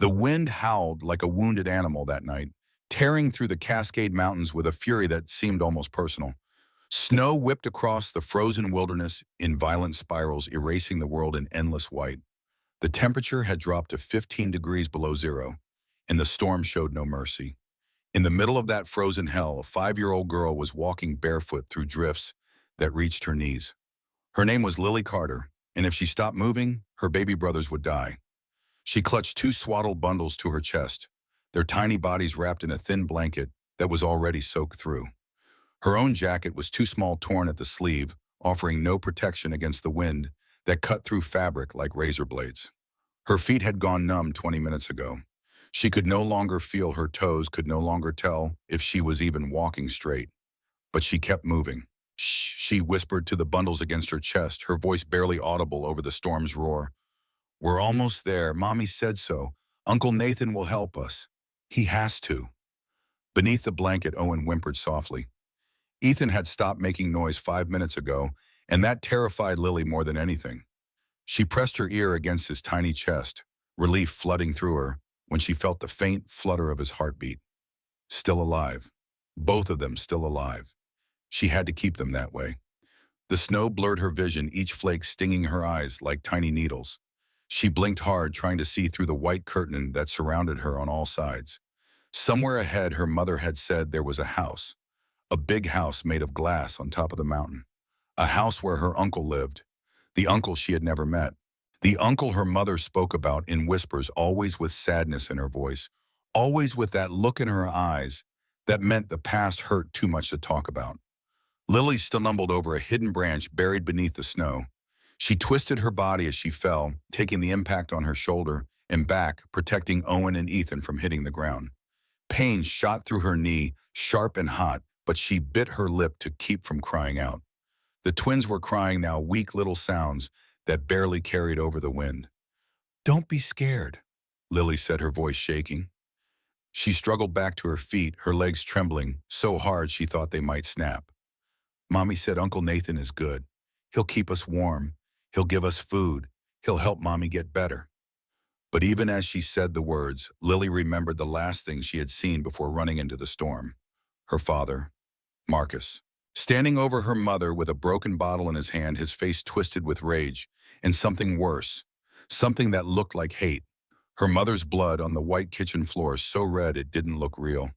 The wind howled like a wounded animal that night, tearing through the Cascade Mountains with a fury that seemed almost personal. Snow whipped across the frozen wilderness in violent spirals, erasing the world in endless white. The temperature had dropped to 15 degrees below zero, and the storm showed no mercy. In the middle of that frozen hell, a 5-year-old girl was walking barefoot through drifts that reached her knees. Her name was Lily Carter, and if she stopped moving, her baby brothers would die. She clutched two swaddled bundles to her chest, their tiny bodies wrapped in a thin blanket that was already soaked through. Her own jacket was too small, torn at the sleeve, offering no protection against the wind that cut through fabric like razor blades. Her feet had gone numb 20 minutes ago. She could no longer feel her toes, could no longer tell if she was even walking straight. But she kept moving. Shh, she whispered to the bundles against her chest, her voice barely audible over the storm's roar. "We're almost there. Mommy said so. Uncle Nathan will help us. He has to." Beneath the blanket, Owen whimpered softly. Ethan had stopped making noise 5 minutes ago, and that terrified Lily more than anything. She pressed her ear against his tiny chest, relief flooding through her when she felt the faint flutter of his heartbeat. Still alive. Both of them still alive. She had to keep them that way. The snow blurred her vision, each flake stinging her eyes like tiny needles. She blinked hard, trying to see through the white curtain that surrounded her on all sides. Somewhere ahead, her mother had said there was a house, a big house made of glass on top of the mountain. A house where her uncle lived, the uncle she had never met. The uncle her mother spoke about in whispers, always with sadness in her voice, always with that look in her eyes that meant the past hurt too much to talk about. Lily stumbled over a hidden branch buried beneath the snow. She twisted her body as she fell, taking the impact on her shoulder and back, protecting Owen and Ethan from hitting the ground. Pain shot through her knee, sharp and hot, but she bit her lip to keep from crying out. The twins were crying now, weak little sounds that barely carried over the wind. "Don't be scared," Lily said, her voice shaking. She struggled back to her feet, her legs trembling so hard she thought they might snap. "Mommy said Uncle Nathan is good. He'll keep us warm. He'll give us food. He'll help Mommy get better." But even as she said the words, Lily remembered the last thing she had seen before running into the storm. Her father, Marcus, standing over her mother with a broken bottle in his hand, his face twisted with rage, and something worse, something that looked like hate. Her mother's blood on the white kitchen floor, so red it didn't look real.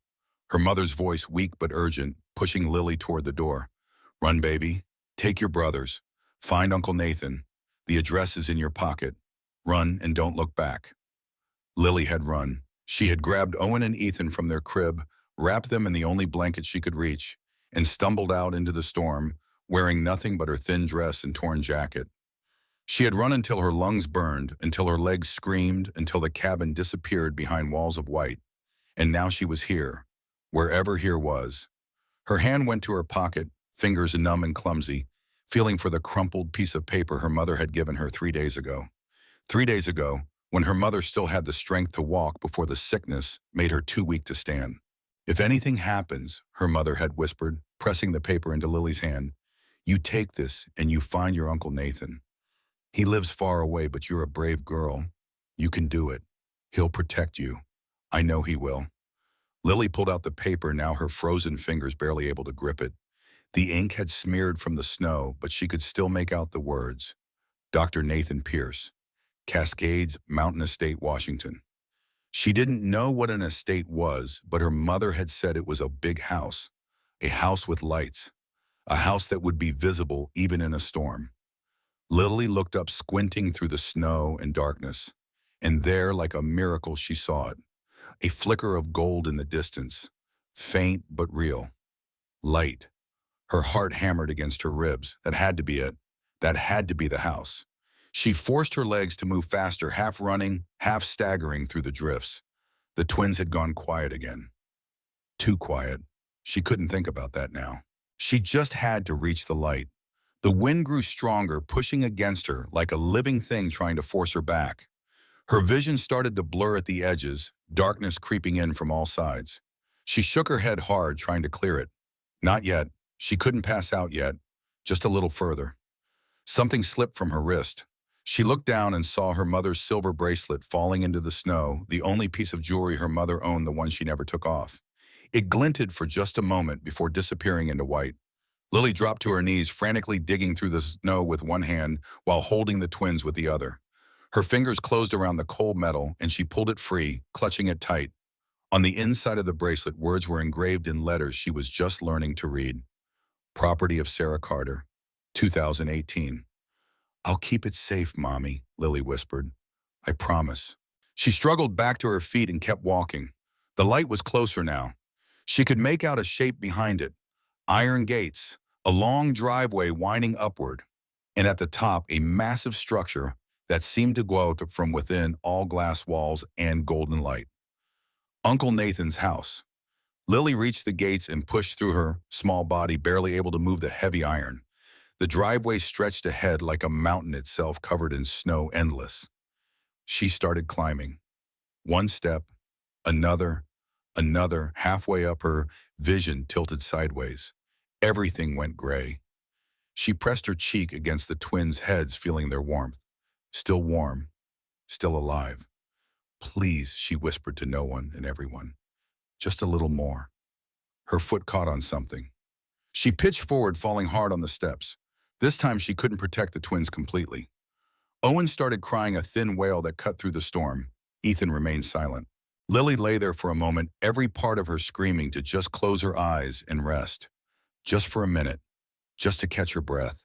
Her mother's voice, weak but urgent, pushing Lily toward the door. "Run, baby. Take your brothers. Find Uncle Nathan. The address is in your pocket. Run and don't look back." Lily had run. She had grabbed Owen and Ethan from their crib, wrapped them in the only blanket she could reach, and stumbled out into the storm, wearing nothing but her thin dress and torn jacket. She had run until her lungs burned, until her legs screamed, until the cabin disappeared behind walls of white. And now she was here, wherever here was. Her hand went to her pocket, fingers numb and clumsy, feeling for the crumpled piece of paper her mother had given her 3 days ago. 3 days ago, when her mother still had the strength to walk before the sickness made her too weak to stand. "If anything happens," her mother had whispered, pressing the paper into Lily's hand, "you take this and you find your Uncle Nathan. He lives far away, but you're a brave girl. You can do it. He'll protect you. I know he will." Lily pulled out the paper, now her frozen fingers barely able to grip it. The ink had smeared from the snow, but she could still make out the words. Dr. Nathan Pierce, Cascades, Mountain Estate, Washington. She didn't know what an estate was, but her mother had said it was a big house, a house with lights, a house that would be visible even in a storm. Lily looked up, squinting through the snow and darkness, and there, like a miracle, she saw it. A flicker of gold in the distance, faint but real. Light. Her heart hammered against her ribs. That had to be it. That had to be the house. She forced her legs to move faster, half running, half staggering through the drifts. The twins had gone quiet again. Too quiet. She couldn't think about that now. She just had to reach the light. The wind grew stronger, pushing against her like a living thing trying to force her back. Her vision started to blur at the edges, darkness creeping in from all sides. She shook her head hard, trying to clear it. Not yet. She couldn't pass out yet. Just a little further. Something slipped from her wrist. She looked down and saw her mother's silver bracelet falling into the snow, the only piece of jewelry her mother owned, the one she never took off. It glinted for just a moment before disappearing into white. Lily dropped to her knees, frantically digging through the snow with one hand while holding the twins with the other. Her fingers closed around the cold metal, and she pulled it free, clutching it tight. On the inside of the bracelet, words were engraved in letters she was just learning to read. Property of Sarah Carter, 2018. I'll keep it safe, Mommy, Lily whispered. I promise. She struggled back to her feet and kept walking. The light was closer now. She could make out a shape behind it. Iron gates, a long driveway winding upward, and at the top a massive structure that seemed to glow from within, all glass walls and golden light. Uncle Nathan's house. Lily reached the gates and pushed through, her small body barely able to move the heavy iron. The driveway stretched ahead like a mountain itself, covered in snow, endless. She started climbing. One step, another, another. Halfway up, her vision tilted sideways. Everything went gray. She pressed her cheek against the twins' heads, feeling their warmth. Still warm, still alive. Please, she whispered to no one and everyone. Just a little more. Her foot caught on something. She pitched forward, falling hard on the steps. This time she couldn't protect the twins completely. Owen started crying, a thin wail that cut through the storm. Ethan remained silent. Lily lay there for a moment, every part of her screaming to just close her eyes and rest. Just for a minute, just to catch her breath.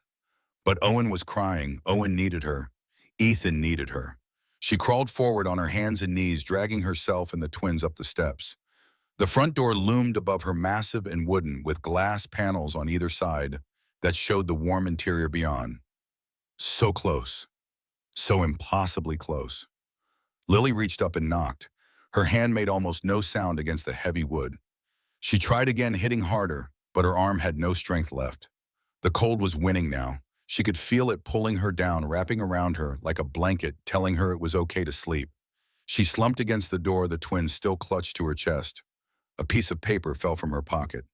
But Owen was crying. Owen needed her. Ethan needed her. She crawled forward on her hands and knees, dragging herself and the twins up the steps. The front door loomed above her, massive and wooden, with glass panels on either side that showed the warm interior beyond. So close. So impossibly close. Lily reached up and knocked. Her hand made almost no sound against the heavy wood. She tried again, hitting harder, but her arm had no strength left. The cold was winning now. She could feel it pulling her down, wrapping around her like a blanket, telling her it was okay to sleep. She slumped against the door, the twins still clutched to her chest. A piece of paper fell from her pocket.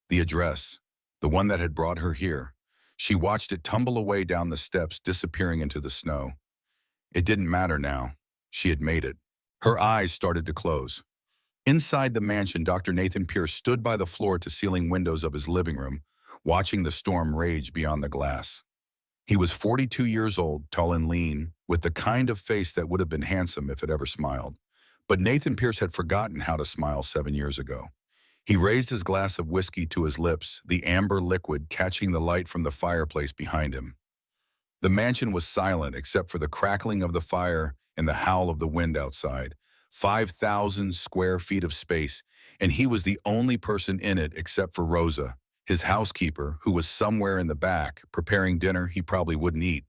The address, the one that had brought her here. She watched it tumble away down the steps, disappearing into the snow. It didn't matter now. She had made it. Her eyes started to close. Inside the mansion, Dr. Nathan Pierce stood by the floor-to-ceiling windows of his living room, watching the storm rage beyond the glass. He was 42 years old, tall and lean, with the kind of face that would have been handsome if it ever smiled. But Nathan Pierce had forgotten how to smile 7 years ago. He raised his glass of whiskey to his lips, the amber liquid catching the light from the fireplace behind him. The mansion was silent except for the crackling of the fire and the howl of the wind outside. 5,000 square feet of space, and he was the only person in it except for Rosa, his housekeeper, who was somewhere in the back, preparing dinner he probably wouldn't eat.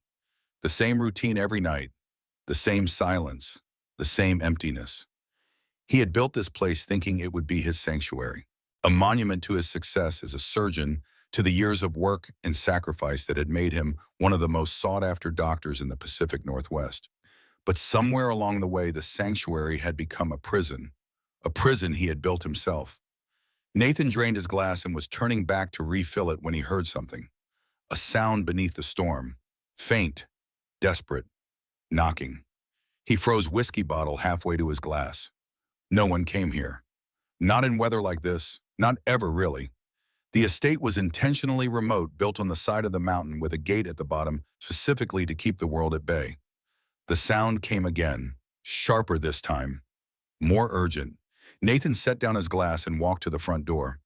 The same routine every night, the same silence, the same emptiness. He had built this place thinking it would be his sanctuary, a monument to his success as a surgeon, to the years of work and sacrifice that had made him one of the most sought-after doctors in the Pacific Northwest. But somewhere along the way, the sanctuary had become a prison he had built himself. Nathan drained his glass and was turning back to refill it when he heard something. A sound beneath the storm. Faint, desperate, knocking. He froze whiskey bottle halfway to his glass. No one came here. Not in weather like this, not ever really. The estate was intentionally remote, built on the side of the mountain with a gate at the bottom, specifically to keep the world at bay. The sound came again, sharper this time, more urgent. Nathan set down his glass and walked to the front door.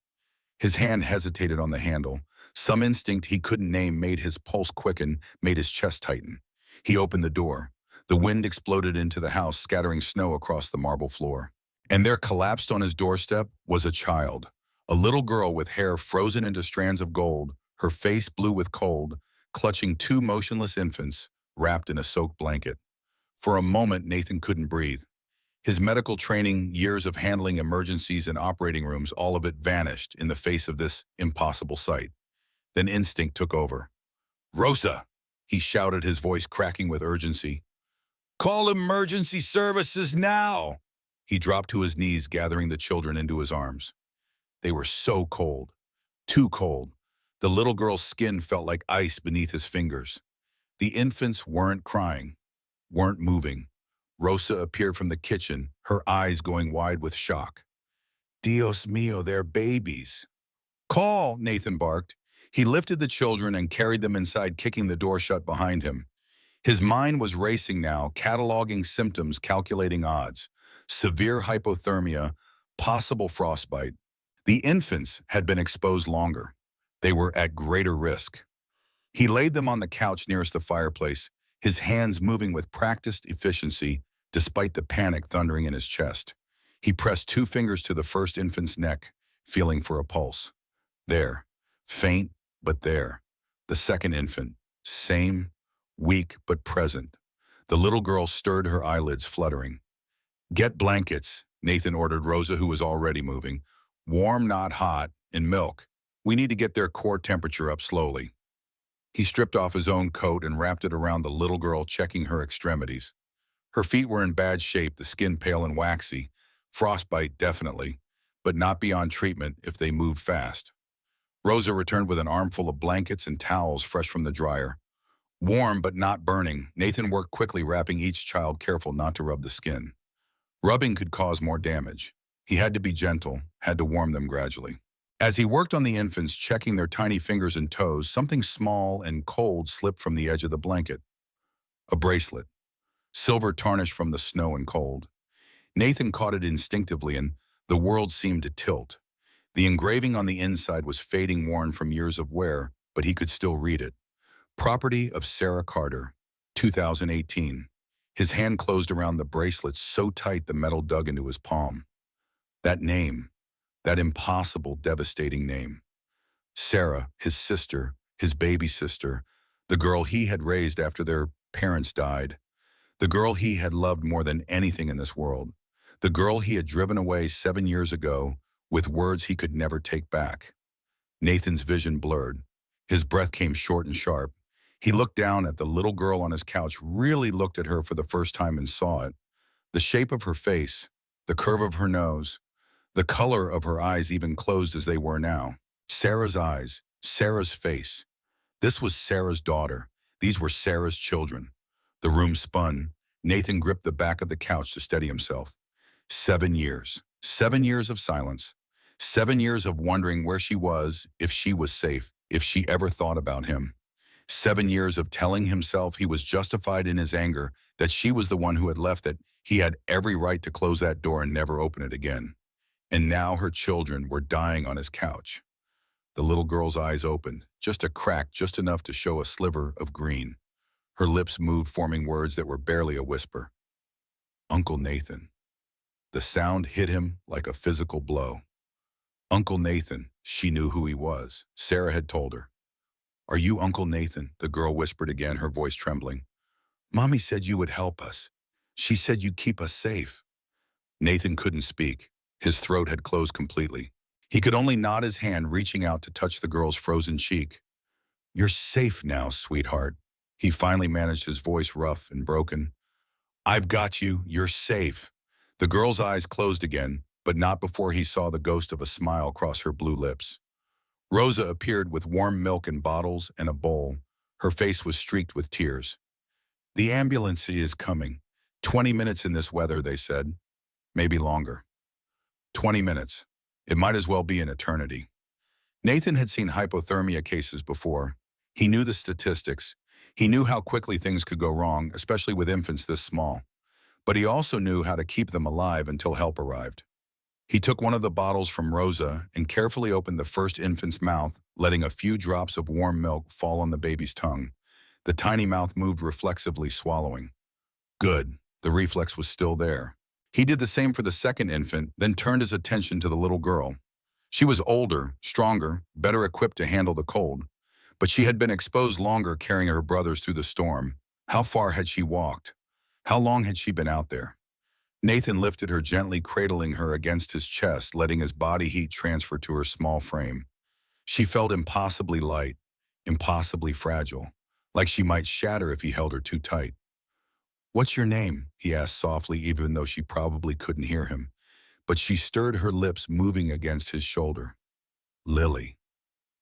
His hand hesitated on the handle. Some instinct he couldn't name made his pulse quicken, made his chest tighten. He opened the door. The wind exploded into the house, scattering snow across the marble floor. And there, collapsed on his doorstep, was a child. A little girl with hair frozen into strands of gold, her face blue with cold, clutching two motionless infants, wrapped in a soaked blanket. For a moment, Nathan couldn't breathe. His medical training, years of handling emergencies in operating rooms, all of it vanished in the face of this impossible sight. Then instinct took over. "Rosa!" he shouted, his voice cracking with urgency. "Call emergency services now!" He dropped to his knees, gathering the children into his arms. They were so cold, too cold. The little girl's skin felt like ice beneath his fingers. The infants weren't crying, weren't moving. Rosa appeared from the kitchen, her eyes going wide with shock. Dios mío, they're babies. Call, Nathan barked. He lifted the children and carried them inside, kicking the door shut behind him. His mind was racing now, cataloging symptoms, calculating odds. Severe hypothermia, possible frostbite. The infants had been exposed longer. They were at greater risk. He laid them on the couch nearest the fireplace, his hands moving with practiced efficiency despite the panic thundering in his chest. He pressed two fingers to the first infant's neck, feeling for a pulse. There. Faint, but there. The second infant. Same. Weak, but present. The little girl stirred, her eyelids fluttering. Get blankets, Nathan ordered Rosa, who was already moving. Warm, not hot, and milk. We need to get their core temperature up slowly. He stripped off his own coat and wrapped it around the little girl, checking her extremities. Her feet were in bad shape, the skin pale and waxy. Frostbite, definitely, but not beyond treatment if they moved fast. Rosa returned with an armful of blankets and towels fresh from the dryer. Warm but not burning, Nathan worked quickly, wrapping each child, careful not to rub the skin. Rubbing could cause more damage. He had to be gentle, had to warm them gradually. As he worked on the infants, checking their tiny fingers and toes, something small and cold slipped from the edge of the blanket. A bracelet, silver tarnished from the snow and cold. Nathan caught it instinctively, and the world seemed to tilt. The engraving on the inside was fading, worn from years of wear, but he could still read it. Property of Sarah Carter, 2018. His hand closed around the bracelet so tight the metal dug into his palm. That name, that impossible, devastating name. Sarah, his sister, his baby sister, the girl he had raised after their parents died, the girl he had loved more than anything in this world, the girl he had driven away 7 years ago with words he could never take back. Nathan's vision blurred. His breath came short and sharp. He looked down at the little girl on his couch, really looked at her for the first time and saw it. The shape of her face, the curve of her nose, the color of her eyes, even closed as they were now. Sarah's eyes, Sarah's face. This was Sarah's daughter. These were Sarah's children. The room spun. Nathan gripped the back of the couch to steady himself. 7 years. 7 years of silence. 7 years of wondering where she was, if she was safe, if she ever thought about him. 7 years of telling himself he was justified in his anger, that she was the one who had left, that he had every right to close that door and never open it again. And now her children were dying on his couch. The little girl's eyes opened, just a crack, just enough to show a sliver of green. Her lips moved, forming words that were barely a whisper. Uncle Nathan. The sound hit him like a physical blow. Uncle Nathan, she knew who he was. Sarah had told her. Are you Uncle Nathan? The girl whispered again, her voice trembling. Mommy said you would help us. She said you'd keep us safe. Nathan couldn't speak. His throat had closed completely. He could only nod his hand, reaching out to touch the girl's frozen cheek. You're safe now, sweetheart. He finally managed, his voice rough and broken. I've got you. You're safe. The girl's eyes closed again, but not before he saw the ghost of a smile cross her blue lips. Rosa appeared with warm milk in bottles and a bowl. Her face was streaked with tears. The ambulance is coming. 20 minutes in this weather, they said. Maybe longer. 20 minutes. It might as well be an eternity. Nathan had seen hypothermia cases before. He knew the statistics. He knew how quickly things could go wrong, especially with infants this small. But he also knew how to keep them alive until help arrived. He took one of the bottles from Rosa and carefully opened the first infant's mouth, letting a few drops of warm milk fall on the baby's tongue. The tiny mouth moved reflexively, swallowing. Good. The reflex was still there. He did the same for the second infant, then turned his attention to the little girl. She was older, stronger, better equipped to handle the cold. But she had been exposed longer, carrying her brothers through the storm. How far had she walked? How long had she been out there? Nathan lifted her gently, cradling her against his chest, letting his body heat transfer to her small frame. She felt impossibly light, impossibly fragile, like she might shatter if he held her too tight. What's your name? He asked softly, even though she probably couldn't hear him. But she stirred, her lips moving against his shoulder. Lily.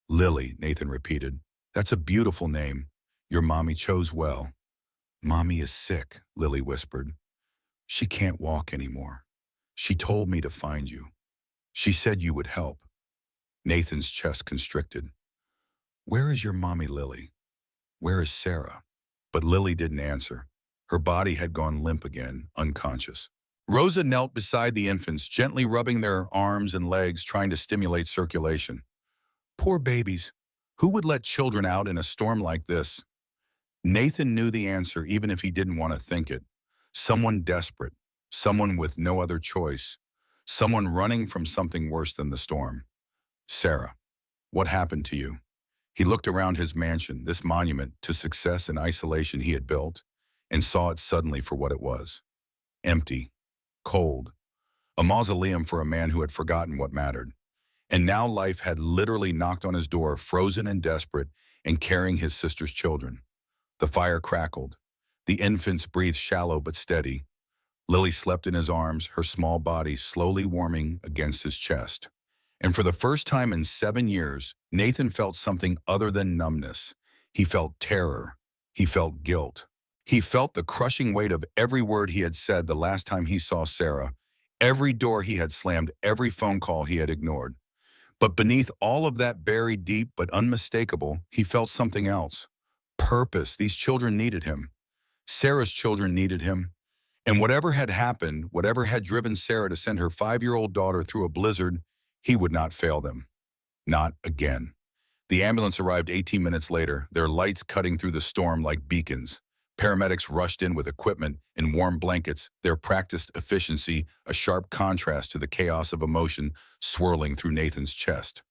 Lily, Nathan repeated. That's a beautiful name. Your mommy chose well. Mommy is sick, Lily whispered. She can't walk anymore. She told me to find you. She said you would help. Nathan's chest constricted. Where is your mommy, Lily? Where is Sarah? But Lily didn't answer. Her body had gone limp again, unconscious. Rosa knelt beside the infants, gently rubbing their arms and legs, trying to stimulate circulation. Poor babies. Who would let children out in a storm like this? Nathan knew the answer even if he didn't want to think it. Someone desperate. Someone with no other choice. Someone running from something worse than the storm. Sarah, what happened to you? He looked around his mansion, this monument to success and isolation he had built, and saw it suddenly for what it was. Empty. Cold. A mausoleum for a man who had forgotten what mattered. And now life had literally knocked on his door, frozen and desperate, and carrying his sister's children. The fire crackled. The infants breathed shallow but steady. Lily slept in his arms, her small body slowly warming against his chest. And for the first time in 7 years, Nathan felt something other than numbness. He felt terror. He felt guilt. He felt the crushing weight of every word he had said the last time he saw Sarah, every door he had slammed, every phone call he had ignored. But beneath all of that buried deep but unmistakable, he felt something else. Purpose. These children needed him. Sarah's children needed him. And whatever had happened, whatever had driven Sarah to send her 5-year-old daughter through a blizzard, he would not fail them. Not again. The ambulance arrived 18 minutes later, their lights cutting through the storm like beacons. Paramedics rushed in with equipment and warm blankets, their practiced efficiency a sharp contrast to the chaos of emotion swirling through Nathan's chest.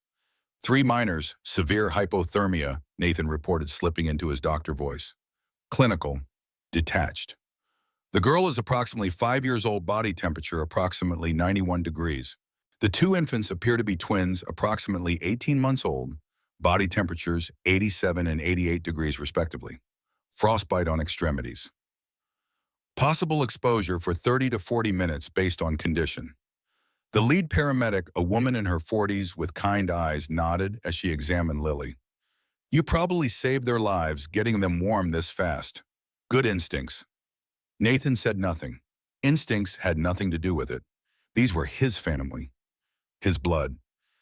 3 minors, severe hypothermia, Nathan reported, slipping into his doctor voice. Clinical. Detached. The girl is approximately 5 years old, body temperature approximately 91 degrees. The 2 infants appear to be twins, approximately 18 months old, body temperatures 87 and 88 degrees respectively. Frostbite on extremities. Possible exposure for 30 to 40 minutes based on condition. The lead paramedic, a woman in her 40s with kind eyes, nodded as she examined Lily. You probably saved their lives getting them warm this fast. Good instincts. Nathan said nothing. Instincts had nothing to do with it. These were his family. His blood.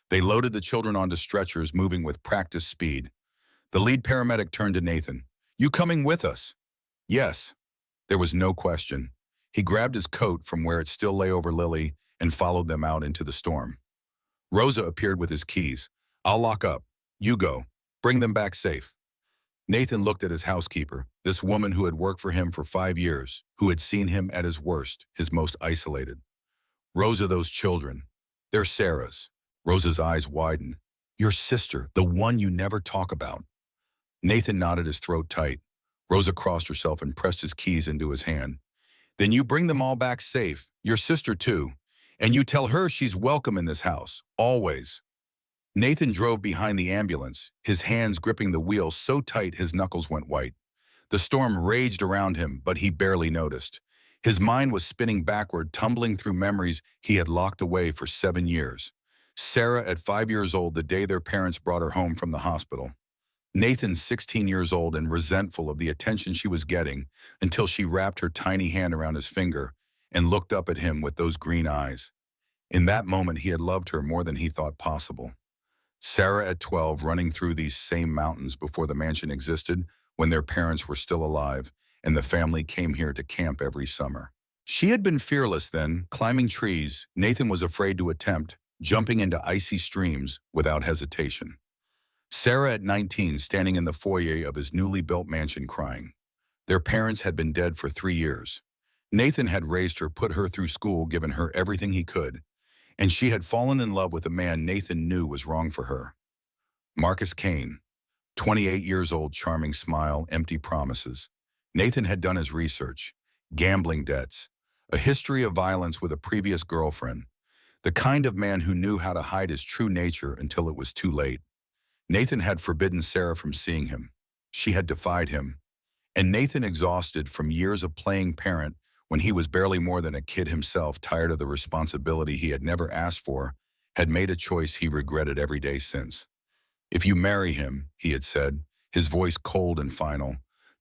They loaded the children onto stretchers, moving with practiced speed. The lead paramedic turned to Nathan. You coming with us? Yes. There was no question. He grabbed his coat from where it still lay over Lily and followed them out into the storm. Rosa appeared with his keys. I'll lock up. You go. Bring them back safe. Nathan looked at his housekeeper, this woman who had worked for him for 5 years, who had seen him at his worst, his most isolated. Rosa, those children. They're Sarah's. Rosa's eyes widened. Your sister, the one you never talk about. Nathan nodded, his throat tight. Rosa crossed herself and pressed his keys into his hand. Then you bring them all back safe, your sister too, and you tell her she's welcome in this house, always. Nathan drove behind the ambulance, his hands gripping the wheel so tight his knuckles went white. The storm raged around him, but he barely noticed. His mind was spinning backward, tumbling through memories he had locked away for 7 years. Sarah at 5 years old, the day their parents brought her home from the hospital. Nathan, 16 years old and resentful of the attention she was getting until she wrapped her tiny hand around his finger and looked up at him with those green eyes. In that moment, he had loved her more than he thought possible. Sarah at 12, running through these same mountains before the mansion existed, when their parents were still alive, and the family came here to camp every summer. She had been fearless then, climbing trees Nathan was afraid to attempt, jumping into icy streams without hesitation. Sarah at 19, standing in the foyer of his newly built mansion crying. Their parents had been dead for 3 years. Nathan had raised her, put her through school, given her everything he could, and she had fallen in love with a man Nathan knew was wrong for her. Marcus Kane, 28 years old, charming smile, empty promises. Nathan had done his research. Gambling debts, a history of violence with a previous girlfriend, the kind of man who knew how to hide his true nature until it was too late. Nathan had forbidden Sarah from seeing him. She had defied him. And Nathan, exhausted from years of playing parent when he was barely more than a kid himself, tired of the responsibility he had never asked for, had made a choice he regretted every day since. If you marry him, he had said, his voice cold and final,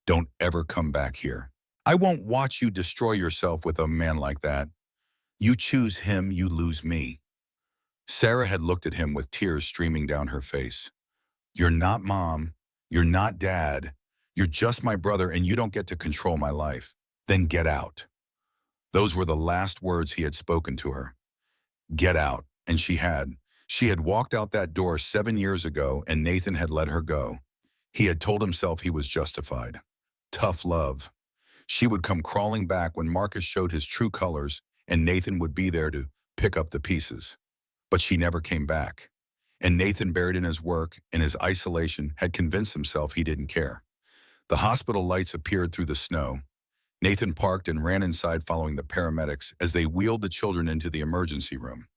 Don't ever come back here. I won't watch you destroy yourself with a man like that. You choose him, you lose me. Sarah had looked at him with tears streaming down her face. You're not mom. You're not dad. You're just my brother and you don't get to control my life. Then get out. Those were the last words he had spoken to her. Get out. And she had. She had walked out that door 7 years ago and Nathan had let her go. He had told himself he was justified. Tough love. She would come crawling back when Marcus showed his true colors and Nathan would be there to pick up the pieces. But she never came back. And Nathan, buried in his work, in his isolation, had convinced himself he didn't care. The hospital lights appeared through the snow. Nathan parked and ran inside following the paramedics as they wheeled the children into the emergency room.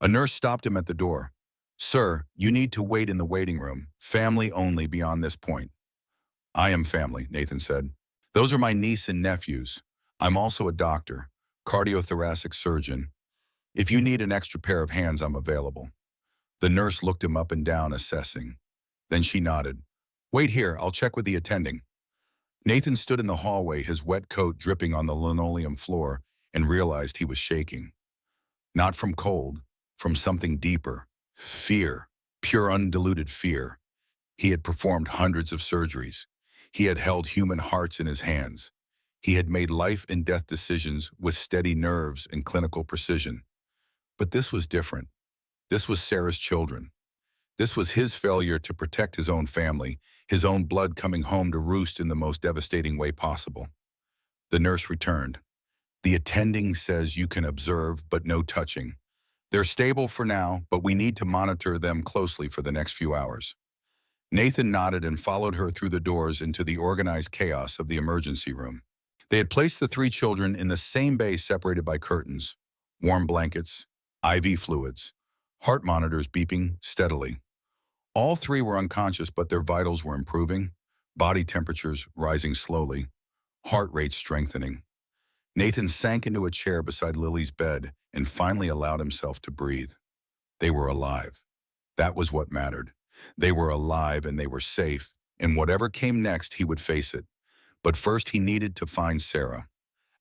A nurse stopped him at the door. Sir, you need to wait in the waiting room. Family only beyond this point. I am family, Nathan said. Those are my niece and nephews. I'm also a doctor, cardiothoracic surgeon. If you need an extra pair of hands, I'm available. The nurse looked him up and down, assessing. Then she nodded. Wait here, I'll check with the attending. Nathan stood in the hallway, his wet coat dripping on the linoleum floor, and realized he was shaking. Not from cold, from something deeper. Fear, pure undiluted fear. He had performed hundreds of surgeries. He had held human hearts in his hands. He had made life and death decisions with steady nerves and clinical precision. But this was different. This was Sarah's children. This was his failure to protect his own family, his own blood coming home to roost in the most devastating way possible. The nurse returned. The attending says you can observe, but no touching. They're stable for now, but we need to monitor them closely for the next few hours. Nathan nodded and followed her through the doors into the organized chaos of the emergency room. They had placed the 3 children in the same bay separated by curtains, warm blankets, IV fluids, heart monitors beeping steadily. All 3 were unconscious, but their vitals were improving, body temperatures rising slowly, heart rate strengthening. Nathan sank into a chair beside Lily's bed and finally allowed himself to breathe. They were alive. That was what mattered. They were alive and they were safe, and whatever came next, he would face it. But first he needed to find Sarah.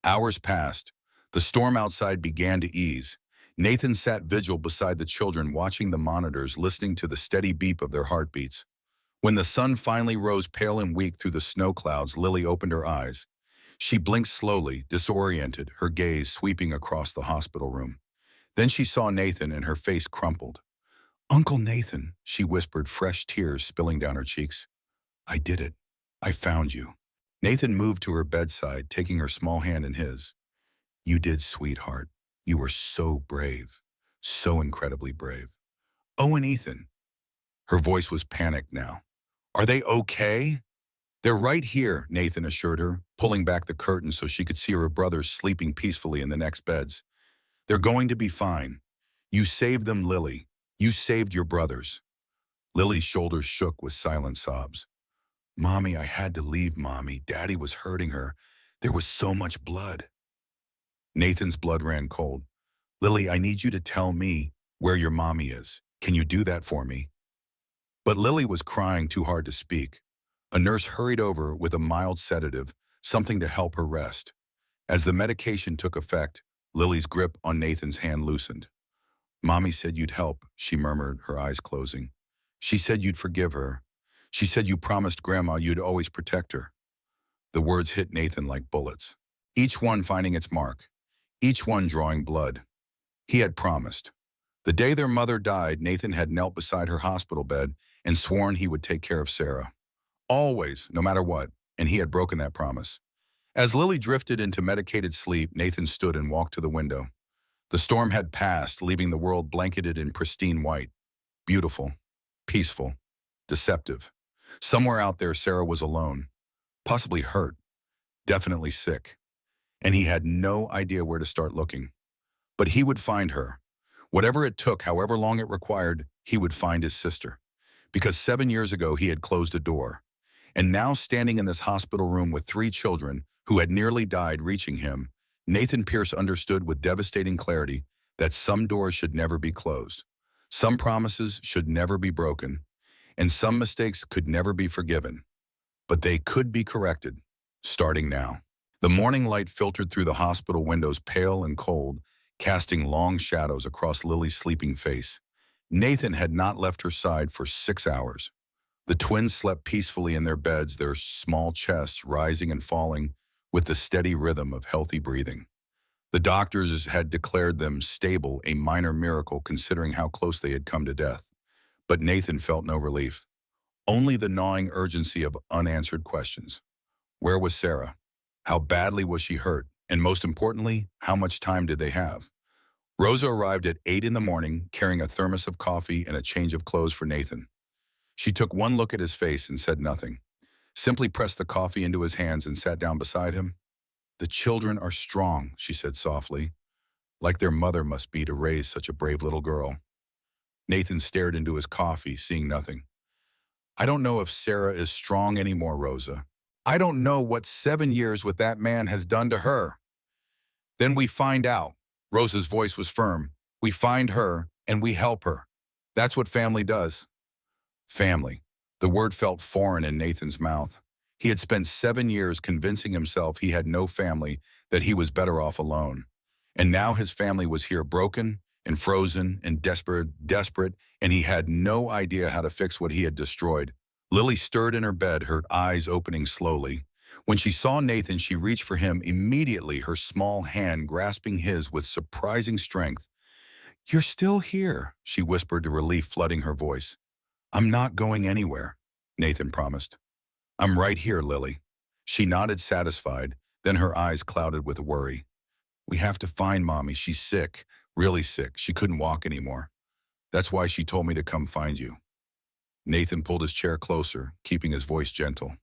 Hours passed. The storm outside began to ease. Nathan sat vigil beside the children, watching the monitors, listening to the steady beep of their heartbeats. When the sun finally rose pale and weak through the snow clouds, Lily opened her eyes. She blinked slowly, disoriented, her gaze sweeping across the hospital room. Then she saw Nathan and her face crumpled. Uncle Nathan, she whispered, fresh tears spilling down her cheeks. I did it. I found you. Nathan moved to her bedside, taking her small hand in his. You did, sweetheart. You were so brave, so incredibly brave. Oh, and Ethan. Her voice was panicked now. Are they okay? They're right here, Nathan assured her, pulling back the curtain so she could see her brothers sleeping peacefully in the next beds. They're going to be fine. You saved them, Lily. You saved your brothers. Lily's shoulders shook with silent sobs. Mommy, I had to leave, Mommy. Daddy was hurting her. There was so much blood. Nathan's blood ran cold. Lily, I need you to tell me where your mommy is. Can you do that for me? But Lily was crying too hard to speak. A nurse hurried over with a mild sedative, something to help her rest. As the medication took effect, Lily's grip on Nathan's hand loosened. Mommy said you'd help, she murmured, her eyes closing. She said you'd forgive her. She said you promised Grandma you'd always protect her. The words hit Nathan like bullets, each one finding its mark, each one drawing blood. He had promised. The day their mother died, Nathan had knelt beside her hospital bed and sworn he would take care of Sarah. Always, no matter what, and he had broken that promise. As Lily drifted into medicated sleep, Nathan stood and walked to the window. The storm had passed, leaving the world blanketed in pristine white. Beautiful, peaceful, deceptive. Somewhere out there, Sarah was alone, possibly hurt, definitely sick. And he had no idea where to start looking. But he would find her. Whatever it took, however long it required, he would find his sister. Because 7 years ago, he had closed a door. And now, standing in this hospital room with 3 children who had nearly died reaching him, Nathan Pierce understood with devastating clarity that some doors should never be closed, some promises should never be broken, and some mistakes could never be forgiven. but they could be corrected, starting now. The morning light filtered through the hospital windows pale and cold, casting long shadows across Lily's sleeping face. Nathan had not left her side for 6 hours. The twins slept peacefully in their beds, their small chests rising and falling with the steady rhythm of healthy breathing. The doctors had declared them stable, a minor miracle considering how close they had come to death. But Nathan felt no relief, only the gnawing urgency of unanswered questions. Where was Sarah? How badly was she hurt? And most importantly, how much time did they have? Rosa arrived at 8 in the morning, carrying a thermos of coffee and a change of clothes for Nathan. She took one look at his face and said nothing, simply pressed the coffee into his hands and sat down beside him. "The children are strong," she said softly, "like their mother must be to raise such a brave little girl." Nathan stared into his coffee, seeing nothing. "I don't know if Sarah is strong anymore, Rosa. I don't know what 7 years with that man has done to her." "Then we find out." Rosa's voice was firm. "We find her and we help her. That's what family does." Family. The word felt foreign in Nathan's mouth. He had spent 7 years convincing himself he had no family, that he was better off alone. And now his family was here broken and frozen and desperate, and he had no idea how to fix what he had destroyed. Lily stirred in her bed, her eyes opening slowly. When she saw Nathan, she reached for him immediately, her small hand grasping his with surprising strength. "You're still here," she whispered, to relief flooding her voice. "I'm not going anywhere," Nathan promised. "I'm right here, Lily." She nodded, satisfied, then her eyes clouded with worry. "We have to find Mommy. She's sick, really sick. She couldn't walk anymore. That's why she told me to come find you." Nathan pulled his chair closer, keeping his voice gentle.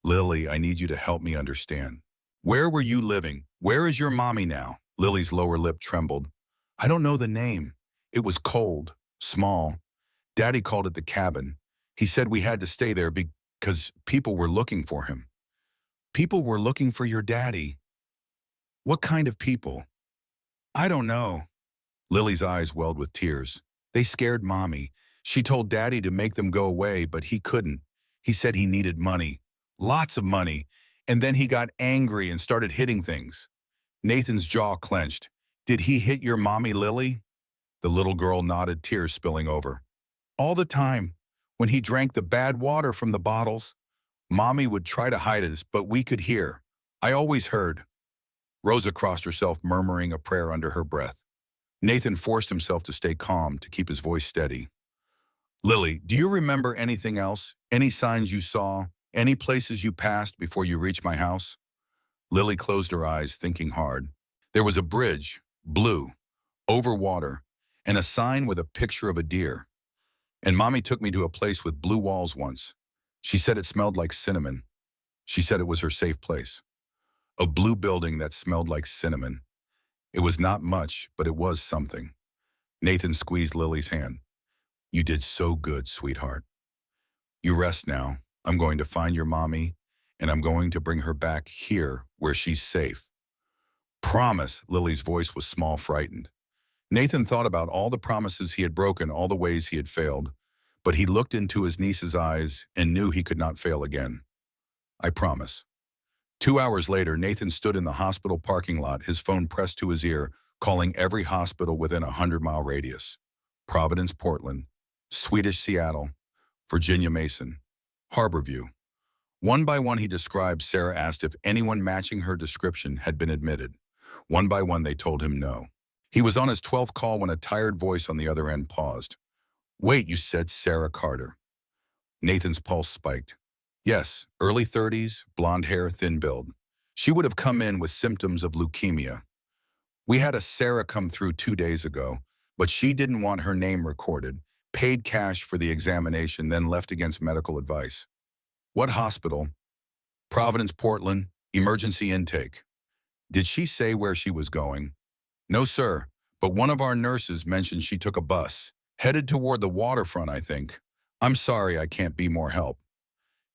"Lily, I need you to help me understand. Where were you living? Where is your mommy now?" Lily's lower lip trembled. "I don't know the name. It was cold, small. Daddy called it the cabin. He said we had to stay there because people were looking for him." "People were looking for your daddy? What kind of people?" "I don't know." Lily's eyes welled with tears. "They scared Mommy. She told Daddy to make them go away, but he couldn't. He said he needed money. Lots of money. And then he got angry and started hitting things." Nathan's jaw clenched. "Did he hit your mommy, Lily?" The little girl nodded, tears spilling over. "All the time. When he drank the bad water from the bottles. Mommy would try to hide us, but we could hear. I always heard." Rosa crossed herself, murmuring a prayer under her breath. Nathan forced himself to stay calm, to keep his voice steady. "Lily, do you remember anything else? Any signs you saw? Any places you passed before you reached my house?" Lily closed her eyes, thinking hard. "There was a bridge, blue, over water, and a sign with a picture of a deer. And Mommy took me to a place with blue walls once. She said it smelled like cinnamon. She said it was her safe place. A blue building that smelled like cinnamon. It was not much, but it was something." Nathan squeezed Lily's hand. "You did so good, sweetheart. You rest now. I'm going to find your mommy, and I'm going to bring her back here where she's safe." "Promise," Lily's voice was small, frightened. Nathan thought about all the promises he had broken, all the ways he had failed, but he looked into his niece's eyes and knew he could not fail again. "I promise." 2 hours later, Nathan stood in the hospital parking lot, his phone pressed to his ear, calling every hospital within a 100-mile radius. Providence, Portland, Swedish Seattle, Virginia Mason, Harborview. One by one he described. Sarah asked if anyone matching her description had been admitted. One by one they told him no. He was on his 12th call when a tired voice on the other end paused. "Wait, you said Sarah Carter." Nathan's pulse spiked. "Yes, early 30s, blonde hair, thin build. She would have come in with symptoms of leukemia. We had a Sarah come through 2 days ago, but she didn't want her name recorded, paid cash for the examination, then left against medical advice." "What hospital?" "Providence, Portland, emergency intake." "Did she say where she was going?" "No, sir, but one of our nurses mentioned she took a bus, headed toward the waterfront, I think. I'm sorry I can't be more help."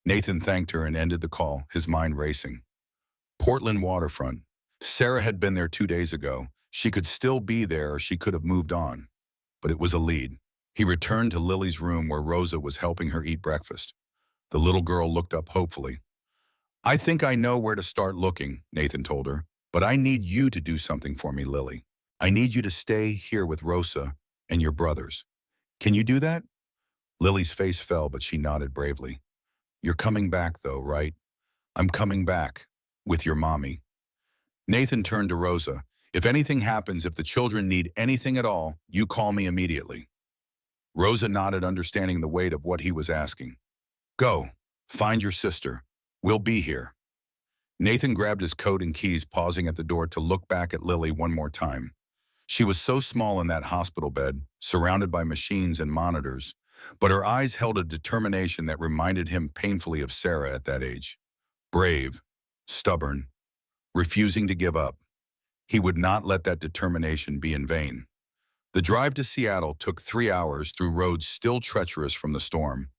Nathan thanked her and ended the call, his mind racing. Portland waterfront. Sarah had been there 2 days ago. She could still be there, or she could have moved on. But it was a lead. He returned to Lily's room where Rosa was helping her eat breakfast. The little girl looked up hopefully. I think I know where to start looking, Nathan told her. But I need you to do something for me, Lily. I need you to stay here with Rosa and your brothers. Can you do that? Lily's face fell, but she nodded bravely. You're coming back, though, right? I'm coming back. With your mommy. Nathan turned to Rosa. If anything happens, if the children need anything at all, you call me immediately. Rosa nodded, understanding the weight of what he was asking. Go. Find your sister. We'll be here. Nathan grabbed his coat and keys, pausing at the door to look back at Lily one more time. She was so small in that hospital bed, surrounded by machines and monitors, but her eyes held a determination that reminded him painfully of Sarah at that age. Brave, stubborn, refusing to give up. He would not let that determination be in vain. The drive to Seattle took 3 hours through roads still treacherous from the storm.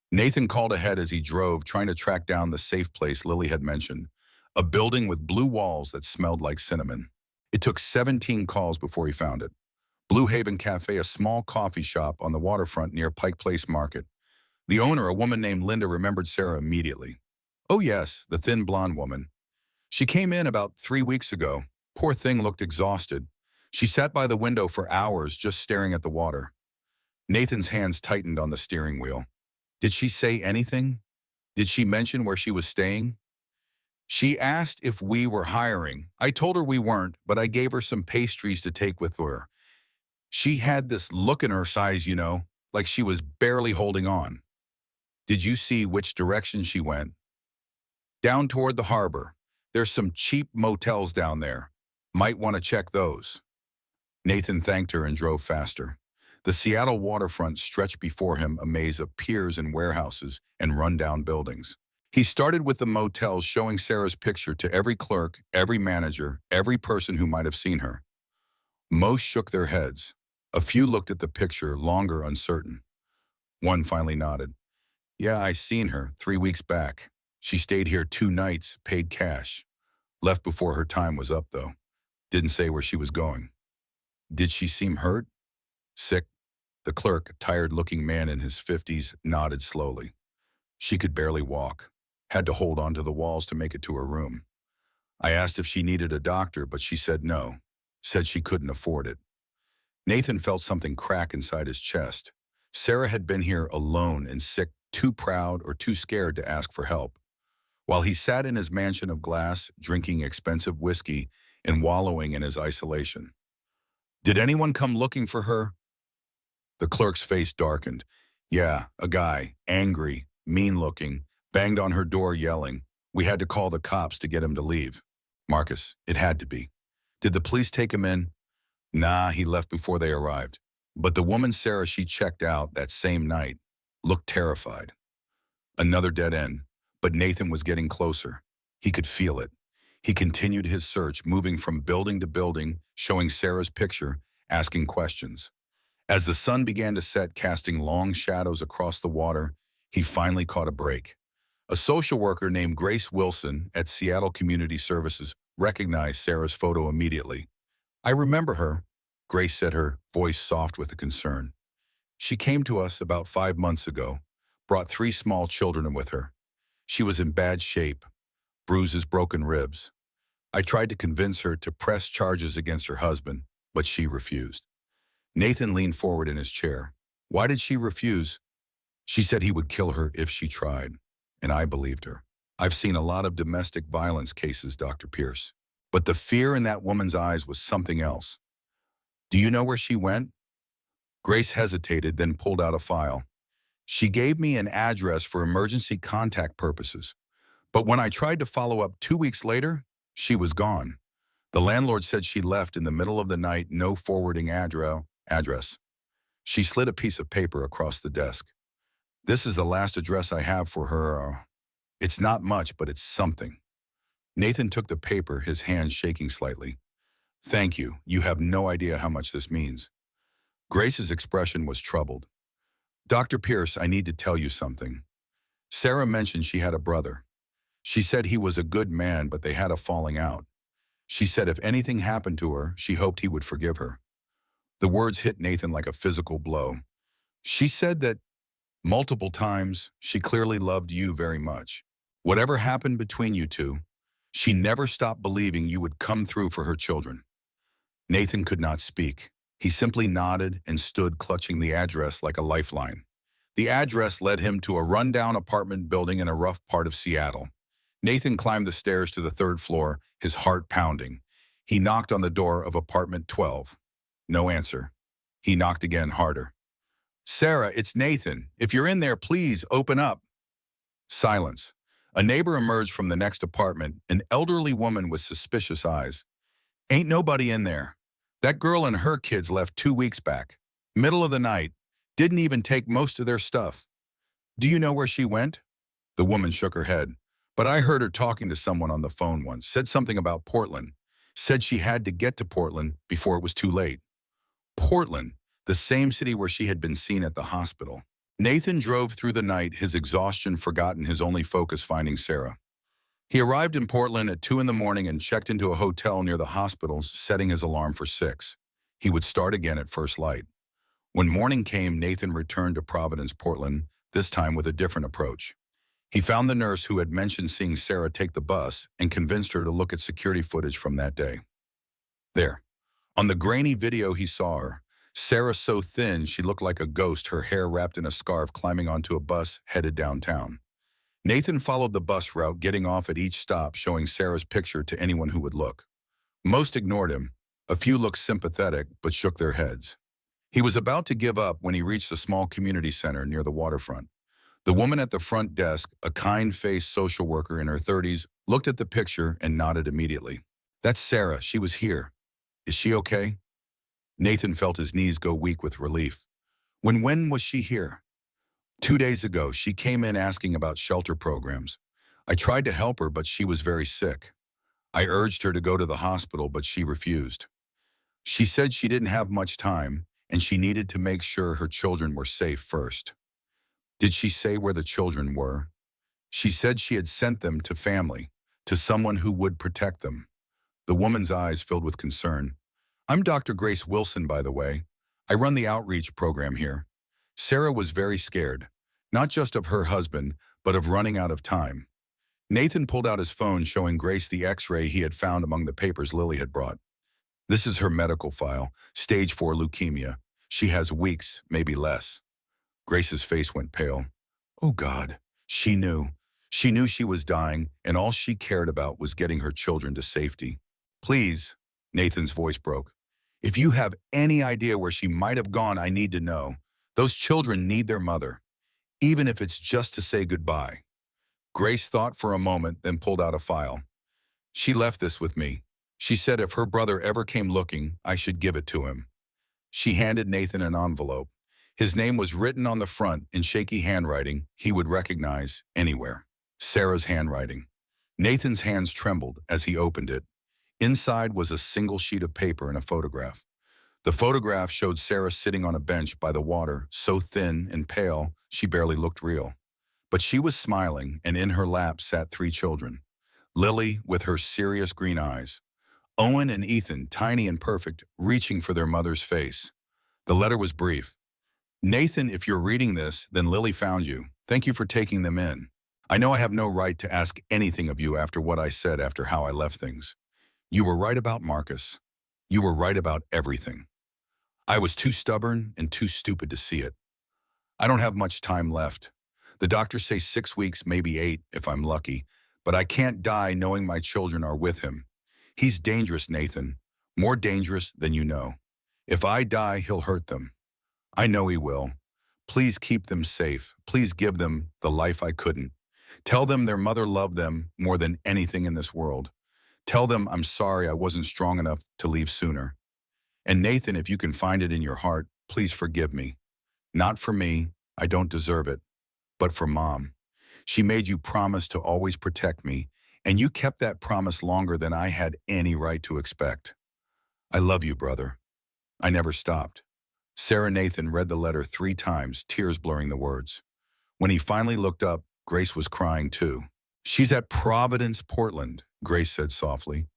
Nathan called ahead as he drove, trying to track down the safe place Lily had mentioned, a building with blue walls that smelled like cinnamon. It took 17 calls before he found it. Blue Haven Cafe, a small coffee shop on the waterfront near Pike Place Market. The owner, a woman named Linda, remembered Sarah immediately. Oh yes, the thin blonde woman. She came in about 3 weeks ago. Poor thing looked exhausted. She sat by the window for hours just staring at the water. Nathan's hands tightened on the steering wheel. Did she say anything? Did she mention where she was staying? She asked if we were hiring. I told her we weren't, but I gave her some pastries to take with her. She had this look in her eyes, like she was barely holding on. Did you see which direction she went? Down toward the harbor. There's some cheap motels down there. Might want to check those. Nathan thanked her and drove faster. The Seattle waterfront stretched before him, a maze of piers and warehouses and rundown buildings. He started with the motels, showing Sarah's picture to every clerk, every manager, every person who might have seen her. Most shook their heads. A few looked at the picture, longer uncertain. One finally nodded. Yeah, I seen her 3 weeks back. She stayed here 2 nights, paid cash. Left before her time was up, though. Didn't say where she was going. Did she seem hurt? Sick? The clerk, a tired-looking man in his 50s, nodded slowly. She could barely walk. Had to hold on to the walls to make it to her room. I asked if she needed a doctor, but she said no. Said she couldn't afford it. Nathan felt something crack inside his chest. Sarah had been here alone and sick, too proud or too scared to ask for help. While he sat in his mansion of glass, drinking expensive whiskey and wallowing in his isolation. Did anyone come looking for her? The clerk's face darkened. Yeah, a guy, angry, mean-looking, banged on her door yelling. We had to call the cops to get him to leave. Marcus, it had to be. Did the police take him in? Nah, he left before they arrived. But the woman Sarah she checked out that same night looked terrified. Another dead end, but Nathan was getting closer. He could feel it. He continued his search, moving from building to building, showing Sarah's picture, asking questions. As the sun began to set, casting long shadows across the water, he finally caught a break. A social worker named Grace Wilson at Seattle Community Services recognized Sarah's photo immediately. I remember her, Grace said, her voice soft with concern. She came to us about 5 months ago, brought 3 small children with her. She was in bad shape, bruises, broken ribs. I tried to convince her to press charges against her husband, but she refused. Nathan leaned forward in his chair. Why did she refuse? She said he would kill her if she tried, and I believed her. I've seen a lot of domestic violence cases, Dr. Pierce, but the fear in that woman's eyes was something else. Do you know where she went? Grace hesitated, then pulled out a file. She gave me an address for emergency contact purposes, but when I tried to follow up 2 weeks later, she was gone. The landlord said she left in the middle of the night, no forwarding address. She slid a piece of paper across the desk. This is the last address I have for her. It's not much, but it's something. Nathan took the paper, his hand shaking slightly. Thank you. You have no idea how much this means. Grace's expression was troubled. Dr. Pierce, I need to tell you something. Sarah mentioned she had a brother. She said he was a good man, but they had a falling out. She said if anything happened to her, she hoped he would forgive her. The words hit Nathan like a physical blow. She said that Multiple times, she clearly loved you very much. Whatever happened between you two, she never stopped believing you would come through for her children. Nathan could not speak. He simply nodded and stood clutching the address like a lifeline. The address led him to a rundown apartment building in a rough part of Seattle. Nathan climbed the stairs to the third floor, his heart pounding. He knocked on the door of apartment 12. No answer. He knocked again harder. "Sarah, it's Nathan. If you're in there, please open up." Silence. A neighbor emerged from the next apartment, an elderly woman with suspicious eyes. "Ain't nobody in there. That girl and her kids left 2 weeks back. Middle of the night. Didn't even take most of their stuff. Do you know where she went?" The woman shook her head. "But I heard her talking to someone on the phone once. Said something about Portland. Said she had to get to Portland before it was too late." Portland, the same city where she had been seen at the hospital. Nathan drove through the night, his exhaustion forgotten, his only focus finding Sarah. He arrived in Portland at 2 in the morning and checked into a hotel near the hospital, setting his alarm for 6. He would start again at first light. When morning came, Nathan returned to Providence, Portland, this time with a different approach. He found the nurse who had mentioned seeing Sarah take the bus and convinced her to look at security footage from that day. There, on the grainy video he saw her, Sarah so thin she looked like a ghost, her hair wrapped in a scarf, climbing onto a bus headed downtown. Nathan followed the bus route, getting off at each stop, showing Sarah's picture to anyone who would look. Most ignored him. A few looked sympathetic, but shook their heads. He was about to give up when he reached a small community center near the waterfront. The woman at the front desk, a kind-faced social worker in her 30s, looked at the picture and nodded immediately. "That's Sarah. She was here. Is she okay?" Nathan felt his knees go weak with relief. When was she here?" 2 days ago, she came in asking about shelter programs. I tried to help her, but she was very sick. I urged her to go to the hospital, but she refused. She said she didn't have much time, and she needed to make sure her children were safe first." "Did she say where the children were?" "She said she had sent them to family, to someone who would protect them." The woman's eyes filled with concern. "I'm Dr. Grace Wilson, by the way. I run the outreach program here." Sarah was very scared, not just of her husband, but of running out of time. Nathan pulled out his phone, showing Grace the x-ray he had found among the papers Lily had brought. "This is her medical file, stage 4 leukemia. She has weeks, maybe less." Grace's face went pale. Oh God, she knew. She knew she was dying, and all she cared about was getting her children to safety. "Please," Nathan's voice broke. "If you have any idea where she might have gone, I need to know. Those children need their mother, even if it's just to say goodbye." Grace thought for a moment, then pulled out a file. "She left this with me. She said if her brother ever came looking, I should give it to him." She handed Nathan an envelope. His name was written on the front in shaky handwriting he would recognize anywhere. Sarah's handwriting. Nathan's hands trembled as he opened it. Inside was a single sheet of paper and a photograph. The photograph showed Sarah sitting on a bench by the water, so thin and pale she barely looked real. But she was smiling, and in her lap sat 3 children. Lily, with her serious green eyes. Owen and Ethan, tiny and perfect, reaching for their mother's face. The letter was brief. "Nathan, if you're reading this, then Lily found you. Thank you for taking them in. I know I have no right to ask anything of you after what I said, after how I left things. You were right about Marcus. You were right about everything. I was too stubborn and too stupid to see it. I don't have much time left. The doctors say 6 weeks, maybe 8, if I'm lucky, but I can't die knowing my children are with him. He's dangerous, Nathan. More dangerous than you know. If I die, he'll hurt them. I know he will. Please keep them safe. Please give them the life I couldn't. Tell them their mother loved them more than anything in this world. Tell them I'm sorry I wasn't strong enough to leave sooner. And Nathan, if you can find it in your heart, please forgive me. Not for me, I don't deserve it, but for Mom. She made you promise to always protect me, and you kept that promise longer than I had any right to expect. I love you, brother." I never stopped. Sarah. Nathan read the letter 3 times, tears blurring the words. When he finally looked up, Grace was crying too. "She's at Providence, Portland," Grace said softly.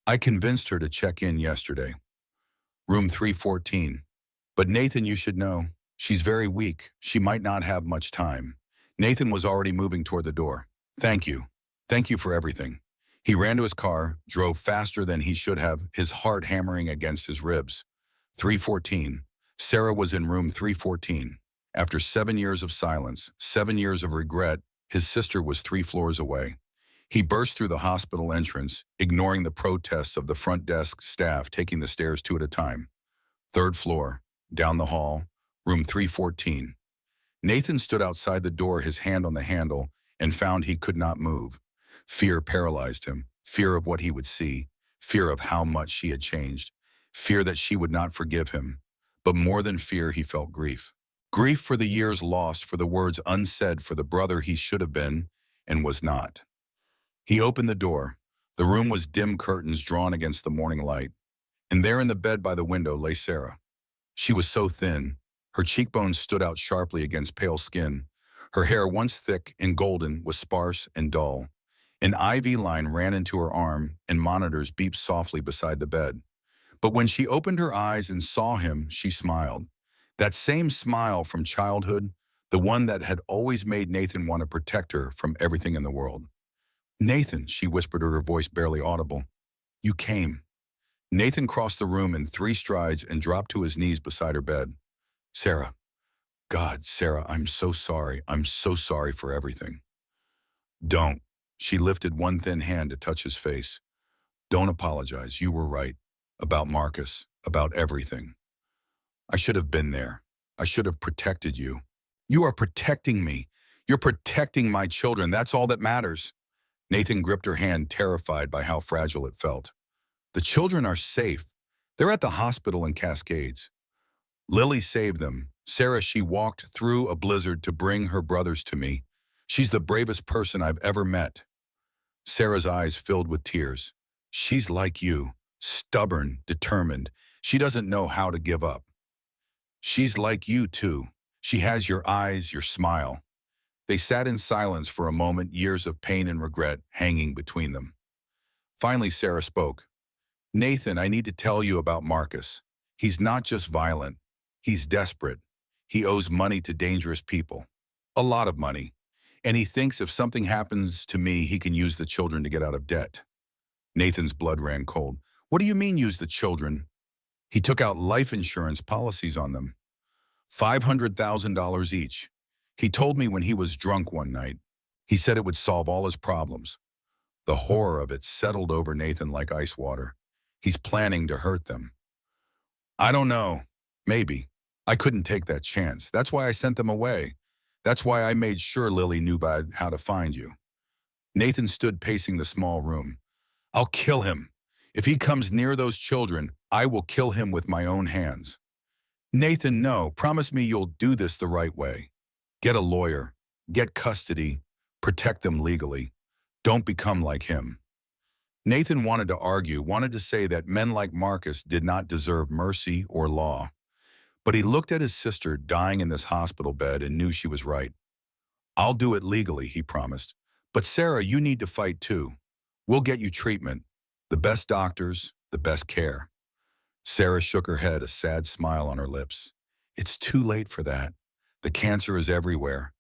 "I convinced her to check in yesterday. Room 314. But Nathan, you should know, She's very weak. She might not have much time. Nathan was already moving toward the door. Thank you. Thank you for everything. He ran to his car, drove faster than he should have, his heart hammering against his ribs. 314. Sarah was in room 314. After 7 years of silence, 7 years of regret, his sister was 3 floors away. He burst through the hospital entrance, ignoring the protests of the front desk staff taking the stairs two at a time. Third floor, down the hall, room 314. Nathan stood outside the door, his hand on the handle, and found he could not move. Fear paralyzed him, fear of what he would see, fear of how much she had changed, fear that she would not forgive him. But more than fear, he felt grief. Grief for the years lost, for the words unsaid, for the brother he should have been and was not. He opened the door. The room was dim, curtains drawn against the morning light. And there in the bed by the window lay Sarah. She was so thin. Her cheekbones stood out sharply against pale skin. Her hair, once thick and golden, was sparse and dull. An IV line ran into her arm, and monitors beeped softly beside the bed. But when she opened her eyes and saw him, she smiled. That same smile from childhood, the one that had always made Nathan want to protect her from everything in the world. Nathan, she whispered, her voice barely audible. You came. Nathan crossed the room in 3 strides and dropped to his knees beside her bed. Sarah. God, Sarah, I'm so sorry. I'm so sorry for everything. Don't. She lifted one thin hand to touch his face. Don't apologize. You were right. About Marcus. About everything. I should have been there. I should have protected you. You are protecting me. You're protecting my children. That's all that matters. Nathan gripped her hand, terrified by how fragile it felt. The children are safe. They're at the hospital in Cascades. Lily saved them. Sarah, she walked through a blizzard to bring her brothers to me. She's the bravest person I've ever met. Sarah's eyes filled with tears. She's like you, stubborn, determined. She doesn't know how to give up. She's like you, too. She has your eyes, your smile. They sat in silence for a moment, years of pain and regret hanging between them. Finally, Sarah spoke. Nathan, I need to tell you about Marcus. He's not just violent. He's desperate. He owes money to dangerous people. A lot of money. And he thinks if something happens to me, he can use the children to get out of debt. Nathan's blood ran cold. What do you mean, use the children? He took out life insurance policies on them. $500,000 each. He told me when he was drunk one night. He said it would solve all his problems. The horror of it settled over Nathan like ice water. He's planning to hurt them. I don't know. Maybe. I couldn't take that chance. That's why I sent them away. That's why I made sure Lily knew how to find you. Nathan stood pacing the small room. I'll kill him. If he comes near those children, I will kill him with my own hands. Nathan, no. Promise me you'll do this the right way. Get a lawyer. Get custody. Protect them legally. Don't become like him. Nathan wanted to argue, wanted to say that men like Marcus did not deserve mercy or law. But he looked at his sister dying in this hospital bed and knew she was right. I'll do it legally, he promised. But Sarah, you need to fight too. We'll get you treatment. The best doctors, the best care. Sarah shook her head, a sad smile on her lips. It's too late for that. The cancer is everywhere.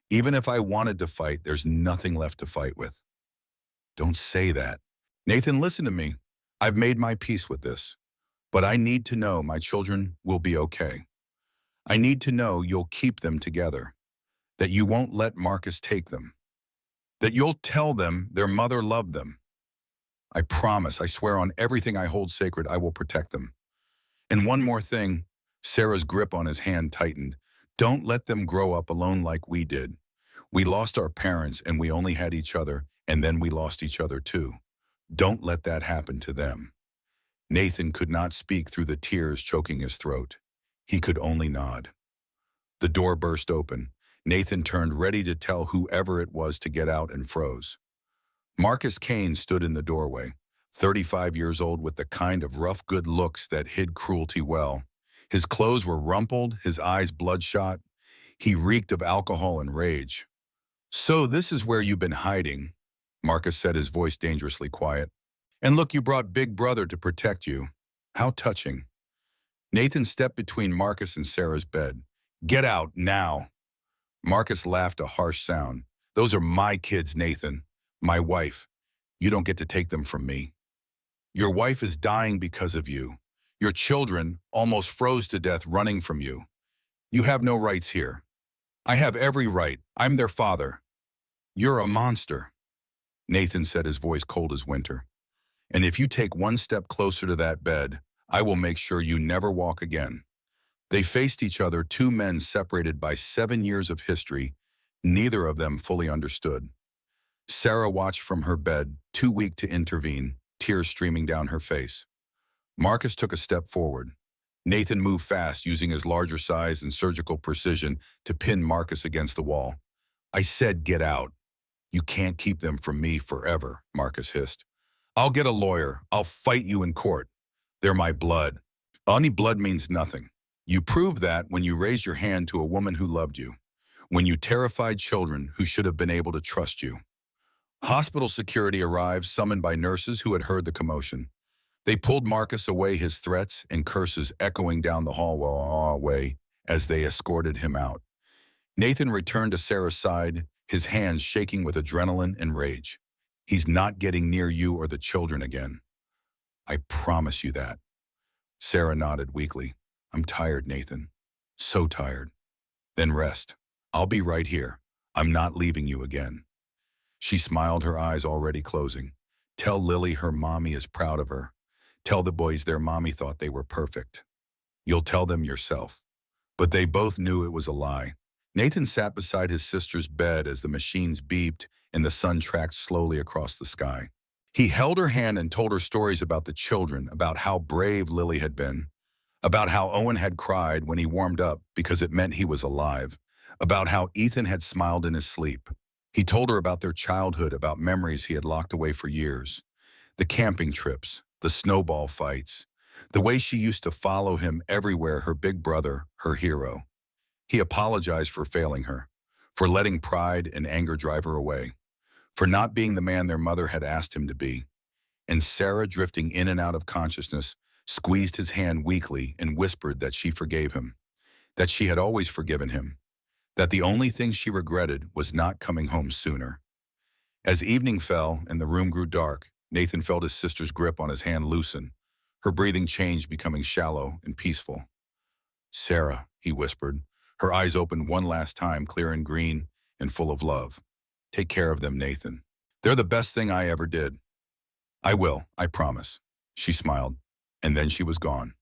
Even if I wanted to fight, there's nothing left to fight with. Don't say that. Nathan, listen to me. I've made my peace with this. But I need to know my children will be okay. I need to know you'll keep them together. That you won't let Marcus take them. That you'll tell them their mother loved them. I promise, I swear on everything I hold sacred, I will protect them. And one more thing, Sarah's grip on his hand tightened. Don't let them grow up alone like we did. We lost our parents and we only had each other, and then we lost each other too. Don't let that happen to them. Nathan could not speak through the tears choking his throat. He could only nod. The door burst open. Nathan turned, ready to tell whoever it was to get out, and froze. Marcus Kane stood in the doorway, 35 years old, with the kind of rough good looks that hid cruelty well. His clothes were rumpled, his eyes bloodshot. He reeked of alcohol and rage. So this is where you've been hiding, Marcus said, his voice dangerously quiet. And look, you brought Big Brother to protect you. How touching. Nathan stepped between Marcus and Sarah's bed. Get out, now. Marcus laughed a harsh sound. Those are my kids, Nathan. My wife. You don't get to take them from me. Your wife is dying because of you. Your children almost froze to death running from you. You have no rights here. I have every right. I'm their father. You're a monster, Nathan said, his voice cold as winter. And if you take one step closer to that bed, I will make sure you never walk again. They faced each other, two men separated by 7 years of history, neither of them fully understood. Sarah watched from her bed, too weak to intervene, tears streaming down her face. Marcus took a step forward. Nathan moved fast, using his larger size and surgical precision to pin Marcus against the wall. I said get out. You can't keep them from me forever, Marcus hissed. I'll get a lawyer. I'll fight you in court. They're my blood. Any blood means nothing. You proved that when you raised your hand to a woman who loved you, when you terrified children who should have been able to trust you. Hospital security arrived, summoned by nurses who had heard the commotion. They pulled Marcus away, his threats and curses echoing down the hallway as they escorted him out. Nathan returned to Sarah's side, his hands shaking with adrenaline and rage. He's not getting near you or the children again. I promise you that. Sarah nodded weakly. I'm tired, Nathan. So tired. Then rest. I'll be right here. I'm not leaving you again. She smiled, her eyes already closing. Tell Lily her mommy is proud of her. Tell the boys their mommy thought they were perfect. You'll tell them yourself. But they both knew it was a lie. Nathan sat beside his sister's bed as the machines beeped and the sun tracked slowly across the sky. He held her hand and told her stories about the children, about how brave Lily had been, about how Owen had cried when he warmed up because it meant he was alive, about how Ethan had smiled in his sleep. He told her about their childhood, about memories he had locked away for years, the camping trips, the snowball fights, the way she used to follow him everywhere, her big brother, her hero. He apologized for failing her, for letting pride and anger drive her away, for not being the man their mother had asked him to be. And Sarah, drifting in and out of consciousness, squeezed his hand weakly and whispered that she forgave him, that she had always forgiven him, that the only thing she regretted was not coming home sooner. As evening fell and the room grew dark, Nathan felt his sister's grip on his hand loosen, her breathing changed, becoming shallow and peaceful. Sarah, he whispered, her eyes opened one last time, clear and green and full of love. Take care of them, Nathan. They're the best thing I ever did. I will, I promise. She smiled, and then she was gone.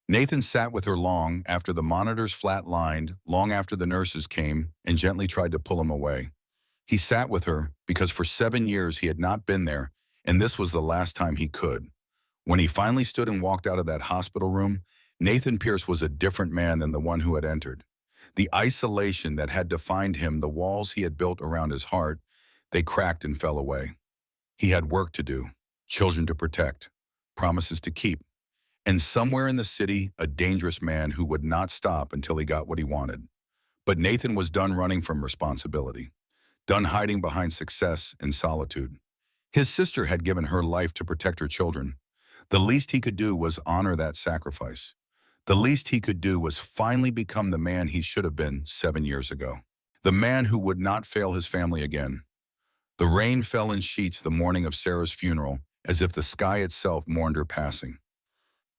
Nathan sat with her long after the monitors flat-lined, long after the nurses came and gently tried to pull him away. He sat with her because for 7 years he had not been there, and this was the last time he could. When he finally stood and walked out of that hospital room, Nathan Pierce was a different man than the one who had entered. The isolation that had defined him, the walls he had built around his heart, they cracked and fell away. He had work to do, children to protect, promises to keep, and somewhere in the city, a dangerous man who would not stop until he got what he wanted. But Nathan was done running from responsibility, done hiding behind success and solitude. His sister had given her life to protect her children. The least he could do was honor that sacrifice. The least he could do was finally become the man he should have been 7 years ago. The man who would not fail his family again. The rain fell in sheets the morning of Sarah's funeral, as if the sky itself mourned her passing.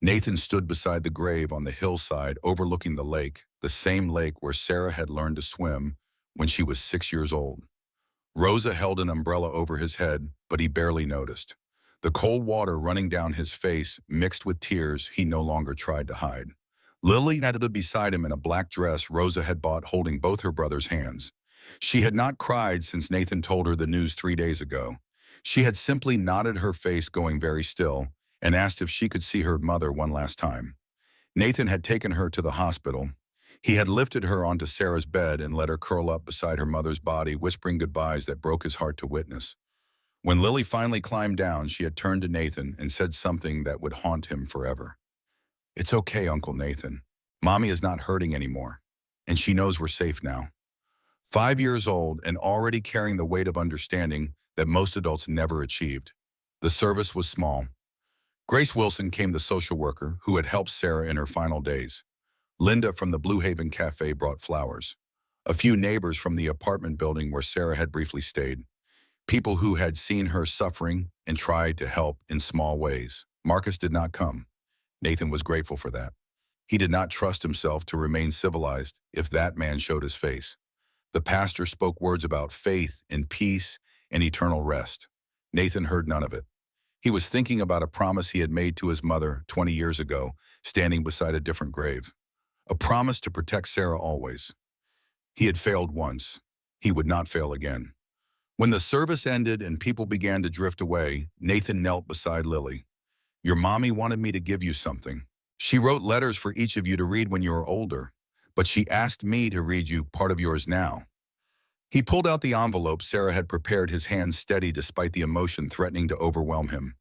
Nathan stood beside the grave on the hillside overlooking the lake, the same lake where Sarah had learned to swim when she was 6 years old. Rosa held an umbrella over his head, but he barely noticed. The cold water running down his face mixed with tears he no longer tried to hide. Lily knitted beside him in a black dress Rosa had bought, holding both her brother's hands. She had not cried since Nathan told her the news 3 days ago. She had simply nodded, her face going very still, and asked if she could see her mother one last time. Nathan had taken her to the hospital. He had lifted her onto Sarah's bed and let her curl up beside her mother's body, whispering goodbyes that broke his heart to witness. When Lily finally climbed down, she had turned to Nathan and said something that would haunt him forever. It's okay, Uncle Nathan. Mommy is not hurting anymore, and she knows we're safe now. 5 years old and already carrying the weight of understanding that most adults never achieved. The service was small. Grace Wilson came, the social worker who had helped Sarah in her final days. Linda from the Blue Haven Cafe brought flowers. A few neighbors from the apartment building where Sarah had briefly stayed. People who had seen her suffering and tried to help in small ways. Marcus did not come. Nathan was grateful for that. He did not trust himself to remain civilized if that man showed his face. The pastor spoke words about faith and peace and eternal rest. Nathan heard none of it. He was thinking about a promise he had made to his mother 20 years ago, standing beside a different grave. A promise to protect Sarah always. He had failed once. He would not fail again. When the service ended and people began to drift away, Nathan knelt beside Lily. Your mommy wanted me to give you something. She wrote letters for each of you to read when you were older, but she asked me to read you part of yours now. He pulled out the envelope Sarah had prepared, his hands steady despite the emotion threatening to overwhelm him.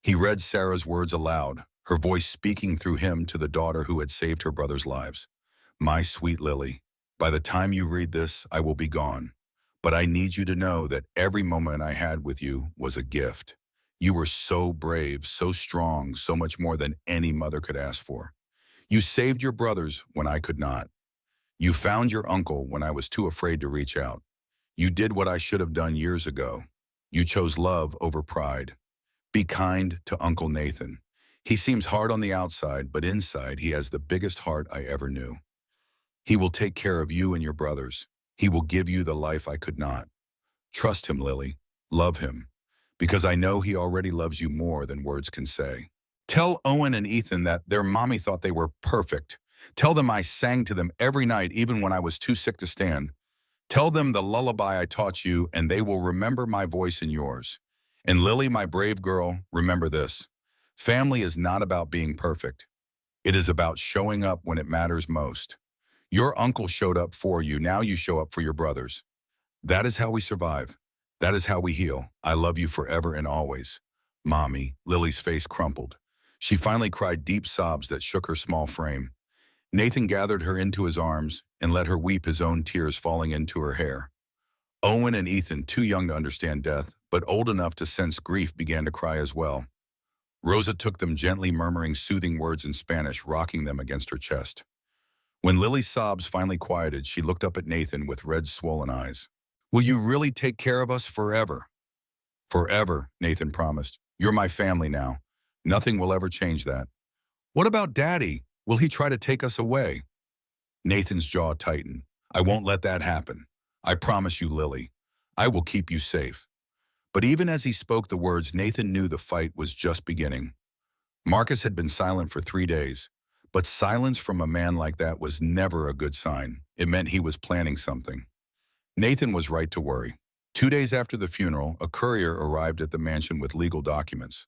He read Sarah's words aloud, her voice speaking through him to the daughter who had saved her brother's lives. My sweet Lily, by the time you read this, I will be gone. But I need you to know that every moment I had with you was a gift. You were so brave, so strong, so much more than any mother could ask for. You saved your brothers when I could not. You found your uncle when I was too afraid to reach out. You did what I should have done years ago. You chose love over pride. Be kind to Uncle Nathan. He seems hard on the outside, but inside he has the biggest heart I ever knew. He will take care of you and your brothers. He will give you the life I could not. Trust him, Lily. Love him. Because I know he already loves you more than words can say. Tell Owen and Ethan that their mommy thought they were perfect. Tell them I sang to them every night even when I was too sick to stand. Tell them the lullaby I taught you and they will remember my voice and yours. And Lily, my brave girl, remember this. Family is not about being perfect. It is about showing up when it matters most. Your uncle showed up for you, now you show up for your brothers. That is how we survive. That is how we heal. I love you forever and always. Mommy, Lily's face crumpled. She finally cried deep sobs that shook her small frame. Nathan gathered her into his arms and let her weep, his own tears falling into her hair. Owen and Ethan, too young to understand death, but old enough to sense grief, began to cry as well. Rosa took them gently, murmuring soothing words in Spanish, rocking them against her chest. When Lily's sobs finally quieted, she looked up at Nathan with red, swollen eyes. Will you really take care of us forever? Forever, Nathan promised. You're my family now. Nothing will ever change that. What about Daddy? Will he try to take us away? Nathan's jaw tightened. I won't let that happen. I promise you, Lily. I will keep you safe. But even as he spoke the words, Nathan knew the fight was just beginning. Marcus had been silent for 3 days, but silence from a man like that was never a good sign. It meant he was planning something. Nathan was right to worry. 2 days after the funeral, a courier arrived at the mansion with legal documents.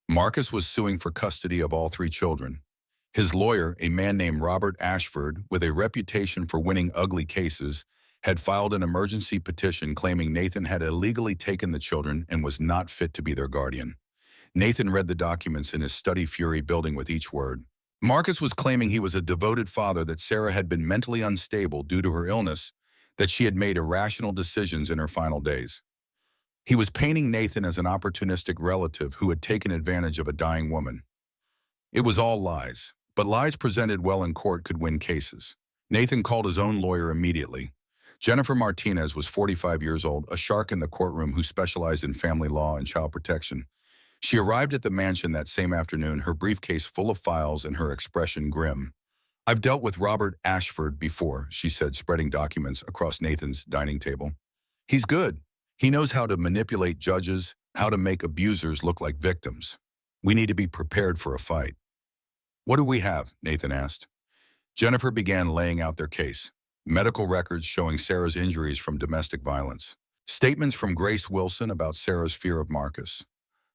Marcus was suing for custody of all 3 children. His lawyer, a man named Robert Ashford, with a reputation for winning ugly cases, had filed an emergency petition claiming Nathan had illegally taken the children and was not fit to be their guardian. Nathan read the documents in his study, fury building with each word. Marcus was claiming he was a devoted father, that Sarah had been mentally unstable due to her illness, that she had made irrational decisions in her final days. He was painting Nathan as an opportunistic relative who had taken advantage of a dying woman. It was all lies, but lies presented well in court could win cases. Nathan called his own lawyer immediately. Jennifer Martinez was 45 years old, a shark in the courtroom who specialized in family law and child protection. She arrived at the mansion that same afternoon, her briefcase full of files and her expression grim. I've dealt with Robert Ashford before, she said, spreading documents across Nathan's dining table. He's good. He knows how to manipulate judges, how to make abusers look like victims. We need to be prepared for a fight. What do we have? Nathan asked. Jennifer began laying out their case. Medical records showing Sarah's injuries from domestic violence. Statements from Grace Wilson about Sarah's fear of Marcus.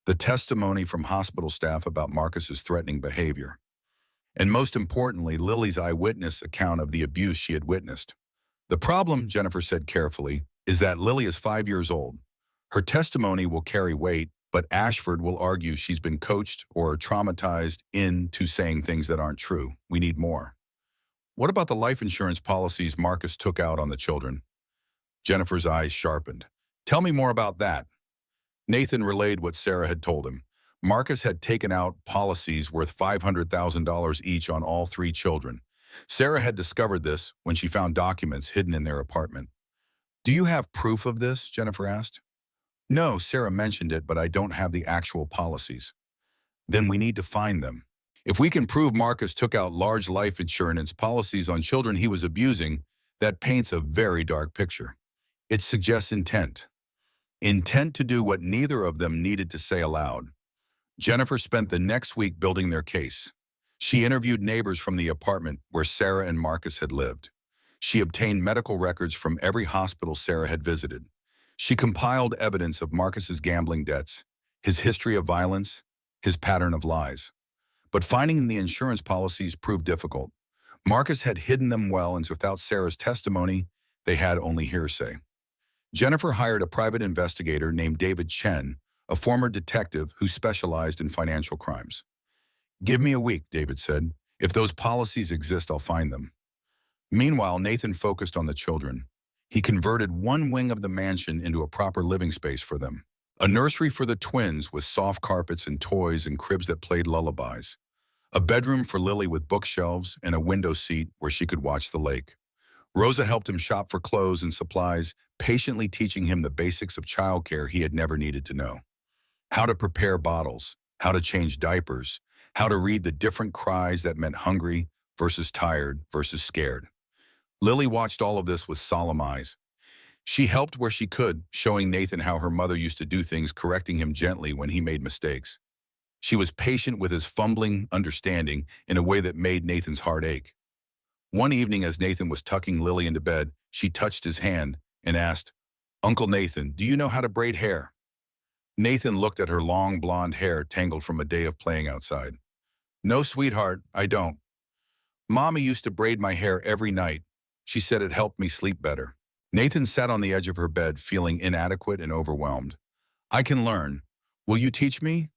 The testimony from hospital staff about Marcus's threatening behavior. And most importantly, Lily's eyewitness account of the abuse she had witnessed. The problem, Jennifer said carefully, is that Lily is 5 years old. Her testimony will carry weight, but Ashford will argue she's been coached or traumatized into saying things that aren't true. We need more. What about the life insurance policies Marcus took out on the children? Jennifer's eyes sharpened. Tell me more about that. Nathan relayed what Sarah had told him. Marcus had taken out policies worth $500,000 each on all 3 children. Sarah had discovered this when she found documents hidden in their apartment. "Do you have proof of this?" Jennifer asked. "No, Sarah mentioned it, but I don't have the actual policies." "Then we need to find them. If we can prove Marcus took out large life insurance policies on children he was abusing, that paints a very dark picture. It suggests intent. Intent to do what neither of them needed to say aloud." Jennifer spent the next week building their case. She interviewed neighbors from the apartment where Sarah and Marcus had lived. She obtained medical records from every hospital Sarah had visited. She compiled evidence of Marcus's gambling debts, his history of violence, his pattern of lies. But finding the insurance policies proved difficult. Marcus had hidden them well, and without Sarah's testimony, they had only hearsay. Jennifer hired a private investigator named David Chen, a former detective who specialized in financial crimes. "Give me a week," David said. "If those policies exist, I'll find them." Meanwhile, Nathan focused on the children. He converted one wing of the mansion into a proper living space for them. A nursery for the twins with soft carpets and toys and cribs that played lullabies. A bedroom for Lily with bookshelves and a window seat where she could watch the lake. Rosa helped him shop for clothes and supplies, patiently teaching him the basics of childcare he had never needed to know. How to prepare bottles, how to change diapers, how to read the different cries that meant hungry versus tired versus scared. Lily watched all of this with solemn eyes. She helped where she could, showing Nathan how her mother used to do things, correcting him gently when he made mistakes. She was patient with his fumbling understanding in a way that made Nathan's heart ache. One evening, as Nathan was tucking Lily into bed, she touched his hand and asked, "Uncle Nathan, do you know how to braid hair?" Nathan looked at her long blonde hair tangled from a day of playing outside. "No, sweetheart, I don't. Mommy used to braid my hair every night. She said it helped me sleep better." Nathan sat on the edge of her bed, feeling inadequate and overwhelmed. "I can learn. Will you teach me?"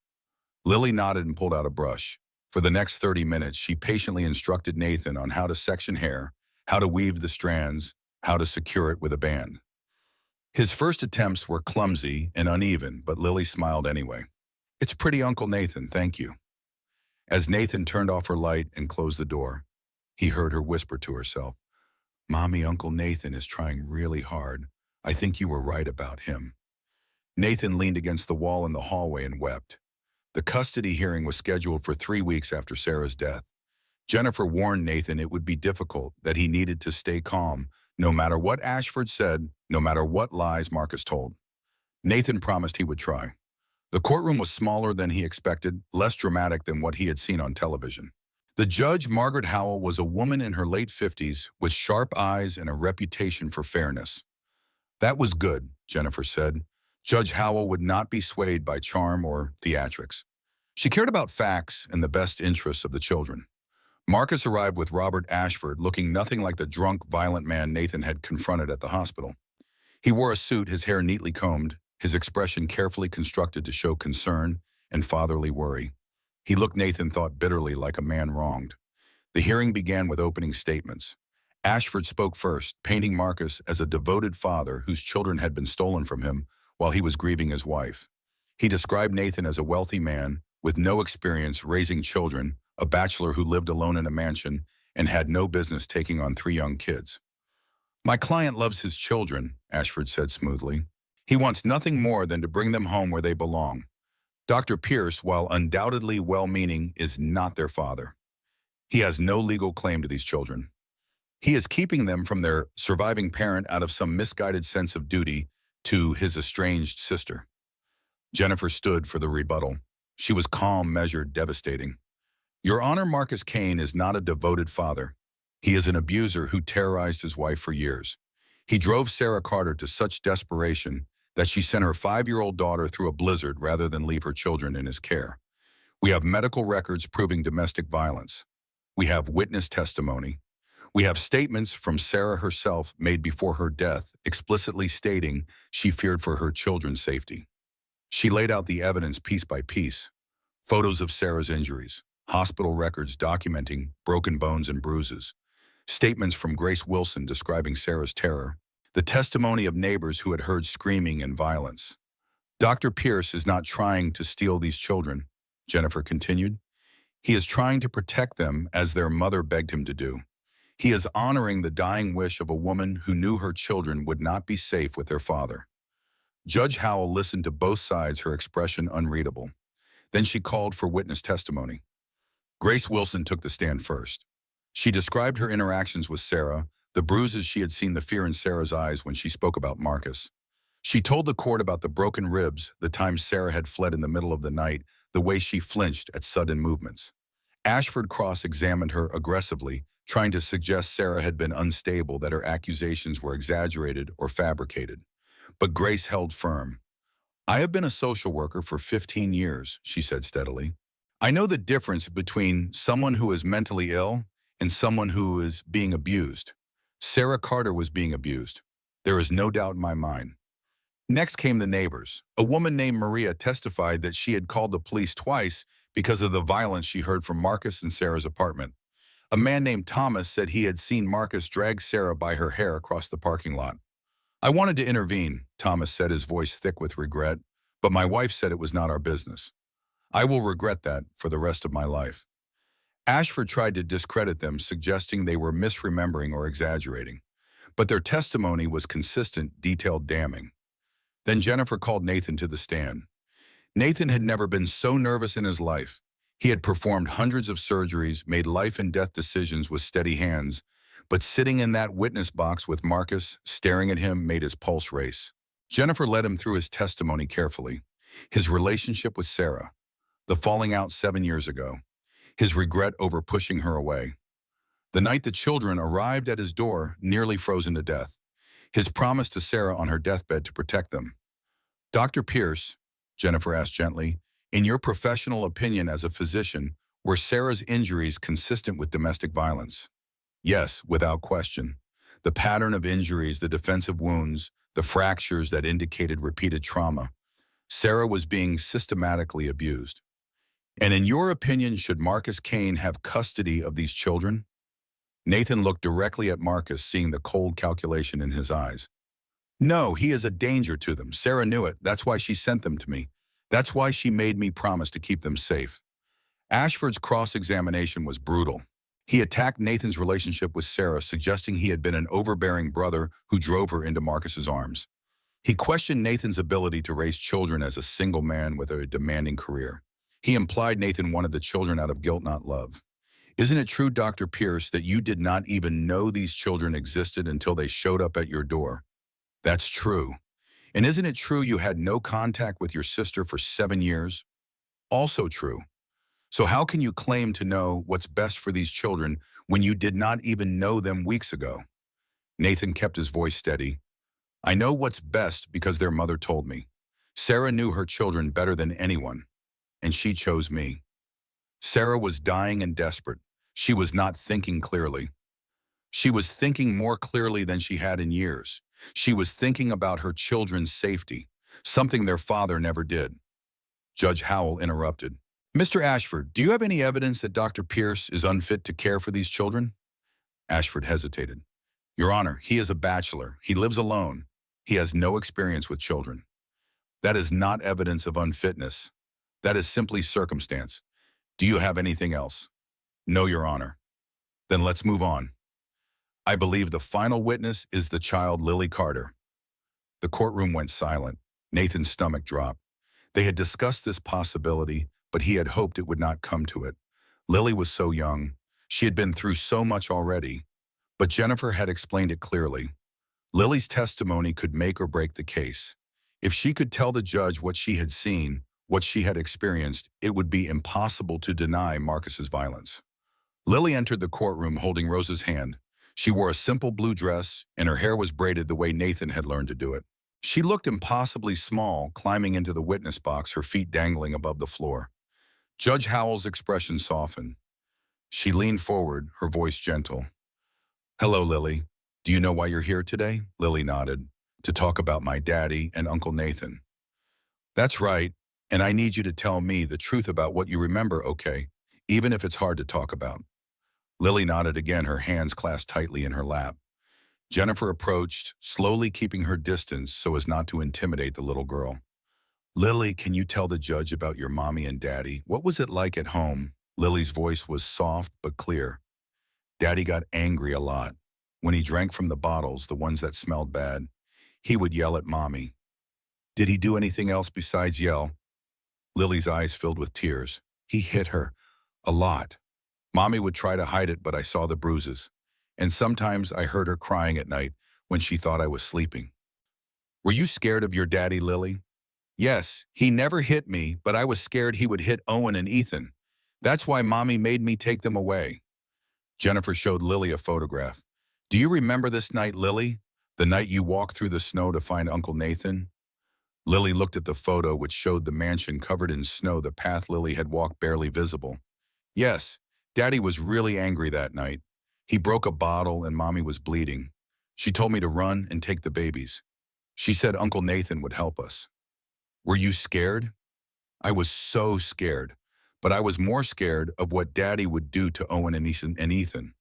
Lily nodded and pulled out a brush. For the next 30 minutes, she patiently instructed Nathan on how to section hair, how to weave the strands, how to secure it with a band. His first attempts were clumsy and uneven, but Lily smiled anyway. "It's pretty, Uncle Nathan, thank you." As Nathan turned off her light and closed the door, he heard her whisper to herself, "Mommy, Uncle Nathan is trying really hard. I think you were right about him." Nathan leaned against the wall in the hallway and wept. The custody hearing was scheduled for 3 weeks after Sarah's death. Jennifer warned Nathan it would be difficult, that he needed to stay calm, no matter what Ashford said, no matter what lies Marcus told. Nathan promised he would try. The courtroom was smaller than he expected, less dramatic than what he had seen on television. The judge, Margaret Howell, was a woman in her late 50s with sharp eyes and a reputation for fairness. "That was good," Jennifer said. Judge Howell would not be swayed by charm or theatrics. She cared about facts and the best interests of the children. Marcus arrived with Robert Ashford, looking nothing like the drunk, violent man Nathan had confronted at the hospital. He wore a suit, his hair neatly combed, his expression carefully constructed to show concern and fatherly worry. He looked, Nathan thought, bitterly like a man wronged. The hearing began with opening statements. Ashford spoke first, painting Marcus as a devoted father whose children had been stolen from him while he was grieving his wife. He described Nathan as a wealthy man with no experience raising children, a bachelor who lived alone in a mansion and had no business taking on 3 young kids. "My client loves his children," Ashford said smoothly. "He wants nothing more than to bring them home where they belong. Dr. Pierce, while undoubtedly well-meaning, is not their father. He has no legal claim to these children. He is keeping them from their surviving parent out of some misguided sense of duty to his estranged sister." Jennifer stood for the rebuttal. She was calm, measured, devastating. "Your Honor, Marcus Kane is not a devoted father. He is an abuser who terrorized his wife for years. He drove Sarah Carter to such desperation that she sent her 5-year-old daughter through a blizzard rather than leave her children in his care. We have medical records proving domestic violence. We have witness testimony. We have statements from Sarah herself made before her death explicitly stating she feared for her children's safety. She laid out the evidence piece by piece. Photos of Sarah's injuries, hospital records documenting broken bones and bruises, statements from Grace Wilson describing Sarah's terror, the testimony of neighbors who had heard screaming and violence. Dr. Pierce is not trying to steal these children," Jennifer continued. "He is trying to protect them as their mother begged him to do. He is honoring the dying wish of a woman who knew her children would not be safe with their father. Judge Howell listened to both sides, her expression unreadable. Then she called for witness testimony. Grace Wilson took the stand first. She described her interactions with Sarah, the bruises she had seen, the fear in Sarah's eyes when she spoke about Marcus. She told the court about the broken ribs, the time Sarah had fled in the middle of the night, the way she flinched at sudden movements. Ashford cross-examined her aggressively, trying to suggest Sarah had been unstable, that her accusations were exaggerated or fabricated. But Grace held firm. "I have been a social worker for 15 years, she said steadily. "I know the difference between someone who is mentally ill and someone who is being abused. Sarah Carter was being abused. There is no doubt in my mind." Next came the neighbors. A woman named Maria testified that she had called the police twice because of the violence she heard from Marcus in Sarah's apartment. A man named Thomas said he had seen Marcus drag Sarah by her hair across the parking lot. "I wanted to intervene," Thomas said, his voice thick with regret, "but my wife said it was not our business. I will regret that for the rest of my life." Ashford tried to discredit them, suggesting they were misremembering or exaggerating. But their testimony was consistent, detailed, damning. Then Jennifer called Nathan to the stand. Nathan had never been so nervous in his life. He had performed hundreds of surgeries, made life and death decisions with steady hands, but sitting in that witness box with Marcus, staring at him, made his pulse race. Jennifer led him through his testimony carefully. His relationship with Sarah, the falling out 7 years ago, his regret over pushing her away, the night the children arrived at his door, nearly frozen to death, his promise to Sarah on her deathbed to protect them. "Dr. Pierce," Jennifer asked gently, "in your professional opinion as a physician, were Sarah's injuries consistent with domestic violence?" "Yes, without question. The pattern of injuries, the defensive wounds, the fractures that indicated repeated trauma. Sarah was being systematically abused." "And in your opinion, should Marcus Kane have custody of these children?" Nathan looked directly at Marcus, seeing the cold calculation in his eyes. "No, he is a danger to them. Sarah knew it. That's why she sent them to me. That's why she made me promise to keep them safe." Ashford's cross-examination was brutal. He attacked Nathan's relationship with Sarah, suggesting he had been an overbearing brother who drove her into Marcus's arms. He questioned Nathan's ability to raise children as a single man with a demanding career. He implied Nathan wanted the children out of guilt, not love. "Isn't it true, Dr. Pierce, that you did not even know these children existed until they showed up at your door?" "That's true." "And isn't it true you had no contact with your sister for 7 years?" "Also true." "So how can you claim to know what's best for these children when you did not even know them weeks ago?" Nathan kept his voice steady. "I know what's best because their mother told me. Sarah knew her children better than anyone, and she chose me." Sarah was dying and desperate. She was not thinking clearly. She was thinking more clearly than she had in years. She was thinking about her children's safety, something their father never did. Judge Howell interrupted. "Mr. Ashford, do you have any evidence that Dr. Pierce is unfit to care for these children?" Ashford hesitated. "Your Honor, he is a bachelor. He lives alone. He has no experience with children." "That is not evidence of unfitness. That is simply circumstance. Do you have anything else?" "No, Your Honor." "Then let's move on. I believe the final witness is the child, Lily Carter." The courtroom went silent. Nathan's stomach dropped. They had discussed this possibility, but he had hoped it would not come to it. Lily was so young. She had been through so much already. But Jennifer had explained it clearly. Lily's testimony could make or break the case. If she could tell the judge what she had seen, what she had experienced, it would be impossible to deny Marcus's violence. Lily entered the courtroom holding Rose's hand. She wore a simple blue dress, and her hair was braided the way Nathan had learned to do it. She looked impossibly small, climbing into the witness box, her feet dangling above the floor. Judge Howell's expression softened. She leaned forward, her voice gentle. "Hello, Lily. Do you know why you're here today?" Lily nodded. "To talk about my daddy and Uncle Nathan." "That's right, and I need you to tell me the truth about what you remember, okay? Even if it's hard to talk about." Lily nodded again, her hands clasped tightly in her lap. Jennifer approached, slowly keeping her distance so as not to intimidate the little girl. "Lily, can you tell the judge about your mommy and daddy? What was it like at home?" Lily's voice was soft but clear. Daddy got angry a lot. When he drank from the bottles, the ones that smelled bad, he would yell at Mommy. Did he do anything else besides yell? Lily's eyes filled with tears. He hit her. A lot. Mommy would try to hide it, but I saw the bruises. And sometimes I heard her crying at night when she thought I was sleeping. Were you scared of your daddy, Lily? Yes, he never hit me, but I was scared he would hit Owen and Ethan. That's why Mommy made me take them away. Jennifer showed Lily a photograph. Do you remember this night, Lily? The night you walked through the snow to find Uncle Nathan? Lily looked at the photo, which showed the mansion covered in snow, the path Lily had walked barely visible. Yes, Daddy was really angry that night. He broke a bottle and Mommy was bleeding. She told me to run and take the babies. She said Uncle Nathan would help us. Were you scared? I was so scared, but I was more scared of what Daddy would do to Owen and Ethan.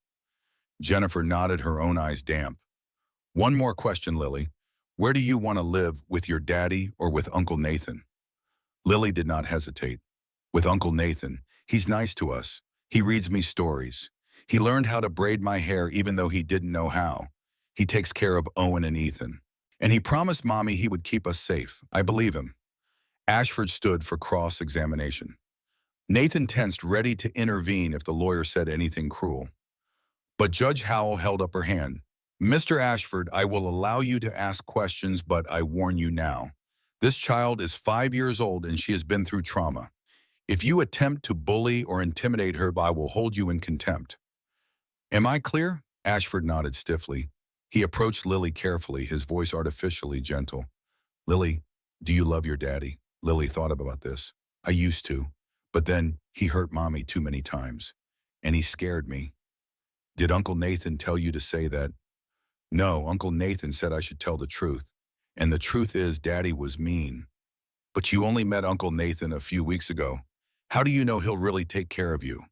Jennifer nodded, her own eyes damp. One more question, Lily. Where do you want to live, with your daddy or with Uncle Nathan? Lily did not hesitate. With Uncle Nathan. He's nice to us. He reads me stories. He learned how to braid my hair even though he didn't know how. He takes care of Owen and Ethan. And he promised Mommy he would keep us safe. I believe him. Ashford stood for cross-examination. Nathan tensed, ready to intervene if the lawyer said anything cruel. But Judge Howell held up her hand. Mr. Ashford, I will allow you to ask questions, but I warn you now. This child is 5 years old and she has been through trauma. If you attempt to bully or intimidate her, I will hold you in contempt. Am I clear? Ashford nodded stiffly. He approached Lily carefully, his voice artificially gentle. Lily, do you love your daddy? Lily thought about this. I used to, but then he hurt Mommy too many times, and he scared me. Did Uncle Nathan tell you to say that? No, Uncle Nathan said I should tell the truth, and the truth is Daddy was mean. But you only met Uncle Nathan a few weeks ago. How do you know he'll really take care of you?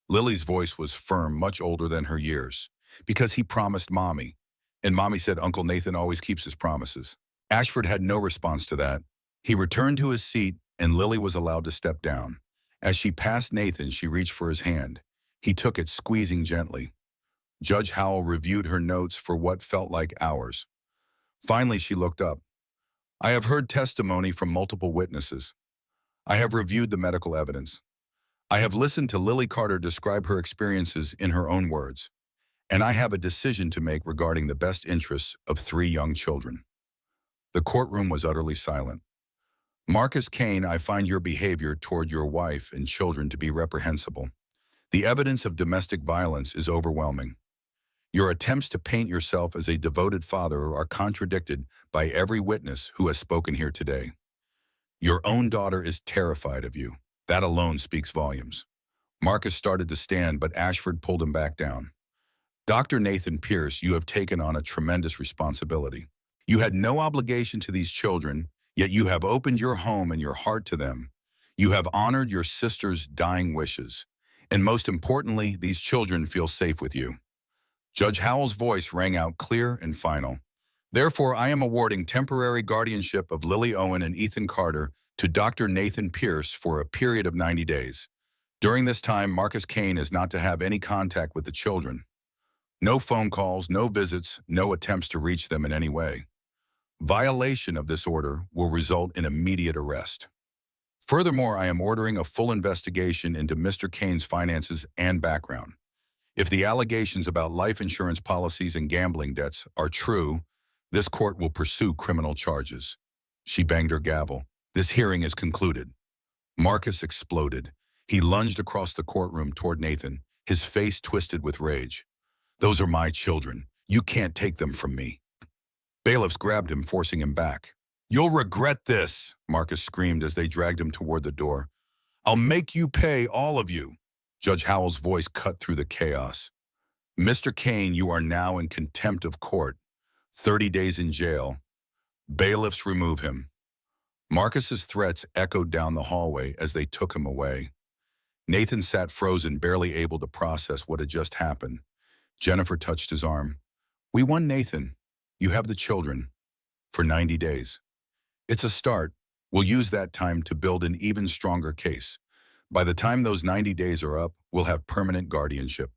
Lily's voice was firm, much older than her years. Because he promised Mommy, and Mommy said Uncle Nathan always keeps his promises. Ashford had no response to that. He returned to his seat, and Lily was allowed to step down. As she passed Nathan, she reached for his hand. He took it, squeezing gently. Judge Howell reviewed her notes for what felt like hours. Finally, she looked up. I have heard testimony from multiple witnesses. I have reviewed the medical evidence. I have listened to Lily Carter describe her experiences in her own words. And I have a decision to make regarding the best interests of 3 young children. The courtroom was utterly silent. Marcus Kane, I find your behavior toward your wife and children to be reprehensible. The evidence of domestic violence is overwhelming. Your attempts to paint yourself as a devoted father are contradicted by every witness who has spoken here today. Your own daughter is terrified of you. That alone speaks volumes. Marcus started to stand, but Ashford pulled him back down. Dr. Nathan Pierce, you have taken on a tremendous responsibility. You had no obligation to these children, yet you have opened your home and your heart to them. You have honored your sister's dying wishes. And most importantly, these children feel safe with you. Judge Howell's voice rang out clear and final. Therefore, I am awarding temporary guardianship of Lily Owen and Ethan Carter to Dr. Nathan Pierce for a period of 90 days. During this time, Marcus Kane is not to have any contact with the children. No phone calls, no visits, no attempts to reach them in any way. Violation of this order will result in immediate arrest. Furthermore, I am ordering a full investigation into Mr. Kane's finances and background. If the allegations about life insurance policies and gambling debts are true, this court will pursue criminal charges. She banged her gavel. This hearing is concluded. Marcus exploded. He lunged across the courtroom toward Nathan, his face twisted with rage. Those are my children. You can't take them from me. Bailiffs grabbed him, forcing him back. You'll regret this, Marcus screamed as they dragged him toward the door. I'll make you pay, all of you. Judge Howell's voice cut through the chaos. Mr. Kane, you are now in contempt of court. 30 days in jail. Bailiffs remove him. Marcus's threats echoed down the hallway as they took him away. Nathan sat frozen, barely able to process what had just happened. Jennifer touched his arm. We won, Nathan. You have the children. For 90 days. It's a start. We'll use that time to build an even stronger case. By the time those 90 days are up, we'll have permanent guardianship.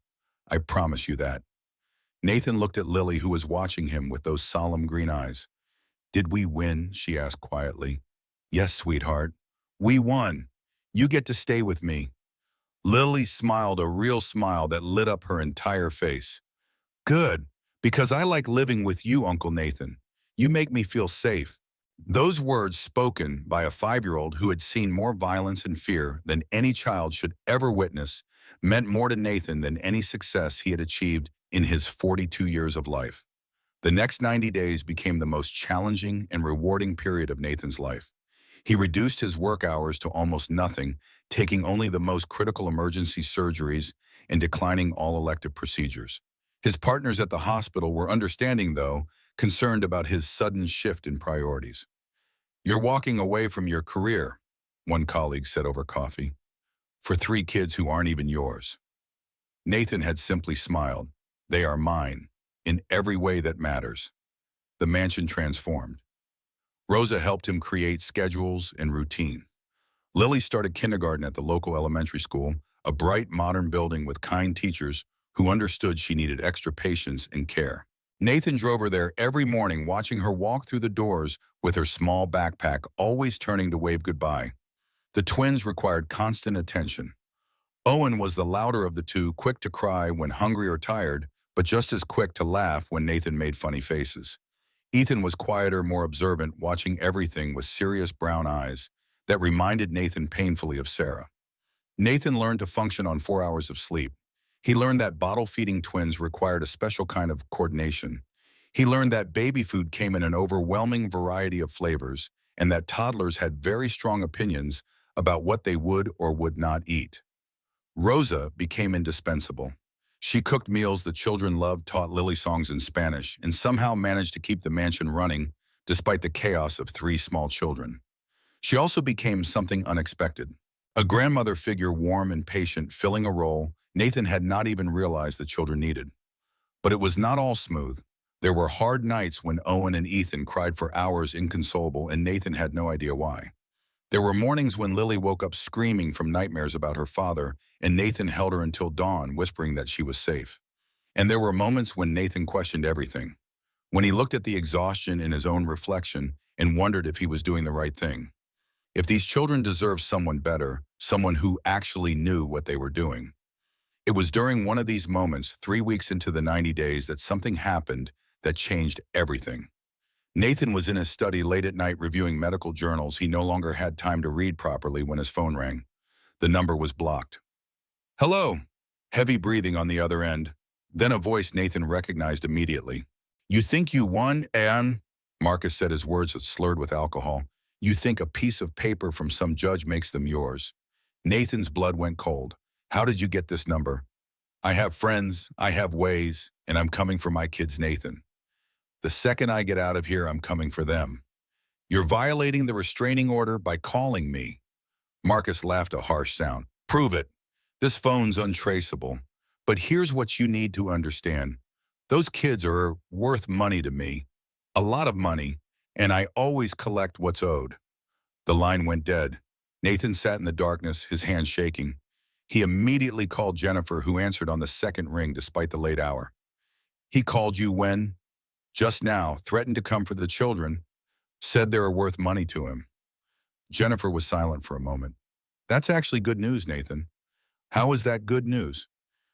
I promise you that. Nathan looked at Lily, who was watching him with those solemn green eyes. Did we win? She asked quietly. Yes, sweetheart. We won. You get to stay with me. Lily smiled a real smile that lit up her entire face. Good, because I like living with you, Uncle Nathan. You make me feel safe. Those words, spoken by a 5-year-old who had seen more violence and fear than any child should ever witness, meant more to Nathan than any success he had achieved in his 42 years of life. The next 90 days became the most challenging and rewarding period of Nathan's life. He reduced his work hours to almost nothing, taking only the most critical emergency surgeries and declining all elective procedures. His partners at the hospital were understanding, though, concerned about his sudden shift in priorities. You're walking away from your career, one colleague said over coffee, for 3 kids who aren't even yours. Nathan had simply smiled. They are mine, in every way that matters. The mansion transformed. Rosa helped him create schedules and routine. Lily started kindergarten at the local elementary school, a bright, modern building with kind teachers who understood she needed extra patience and care. Nathan drove her there every morning, watching her walk through the doors with her small backpack, always turning to wave goodbye. The twins required constant attention. Owen was the louder of the two, quick to cry when hungry or tired, but just as quick to laugh when Nathan made funny faces. Ethan was quieter, more observant, watching everything with serious brown eyes that reminded Nathan painfully of Sarah. Nathan learned to function on 4 hours of sleep. He learned that bottle-feeding twins required a special kind of coordination. He learned that baby food came in an overwhelming variety of flavors and that toddlers had very strong opinions about what they would or would not eat. Rosa became indispensable. She cooked meals the children loved, taught Lily songs in Spanish, and somehow managed to keep the mansion running despite the chaos of 3 small children. She also became something unexpected. A grandmother figure, warm and patient, filling a role Nathan had not even realized the children needed. But it was not all smooth. There were hard nights when Owen and Ethan cried for hours inconsolable and Nathan had no idea why. There were mornings when Lily woke up screaming from nightmares about her father and Nathan held her until dawn, whispering that she was safe. And there were moments when Nathan questioned everything. When he looked at the exhaustion in his own reflection and wondered if he was doing the right thing. If these children deserved someone better, someone who actually knew what they were doing. It was during one of these moments, 3 weeks into the 90 days, that something happened that changed everything. Nathan was in his study late at night reviewing medical journals. He no longer had time to read properly when his phone rang. The number was blocked. Hello. Heavy breathing on the other end. Then a voice Nathan recognized immediately. You think you won, Anne? Marcus said, his words slurred with alcohol. You think a piece of paper from some judge makes them yours. Nathan's blood went cold. How did you get this number? I have friends, I have ways, and I'm coming for my kids, Nathan. The second I get out of here, I'm coming for them. You're violating the restraining order by calling me. Marcus laughed a harsh sound. Prove it. This phone's untraceable. But here's what you need to understand. Those kids are worth money to me. A lot of money. And I always collect what's owed. The line went dead. Nathan sat in the darkness, his hands shaking. He immediately called Jennifer, who answered on the second ring despite the late hour. He called you when? Just now, threatened to come for the children, said they were worth money to him. Jennifer was silent for a moment. That's actually good news, Nathan. How is that good news?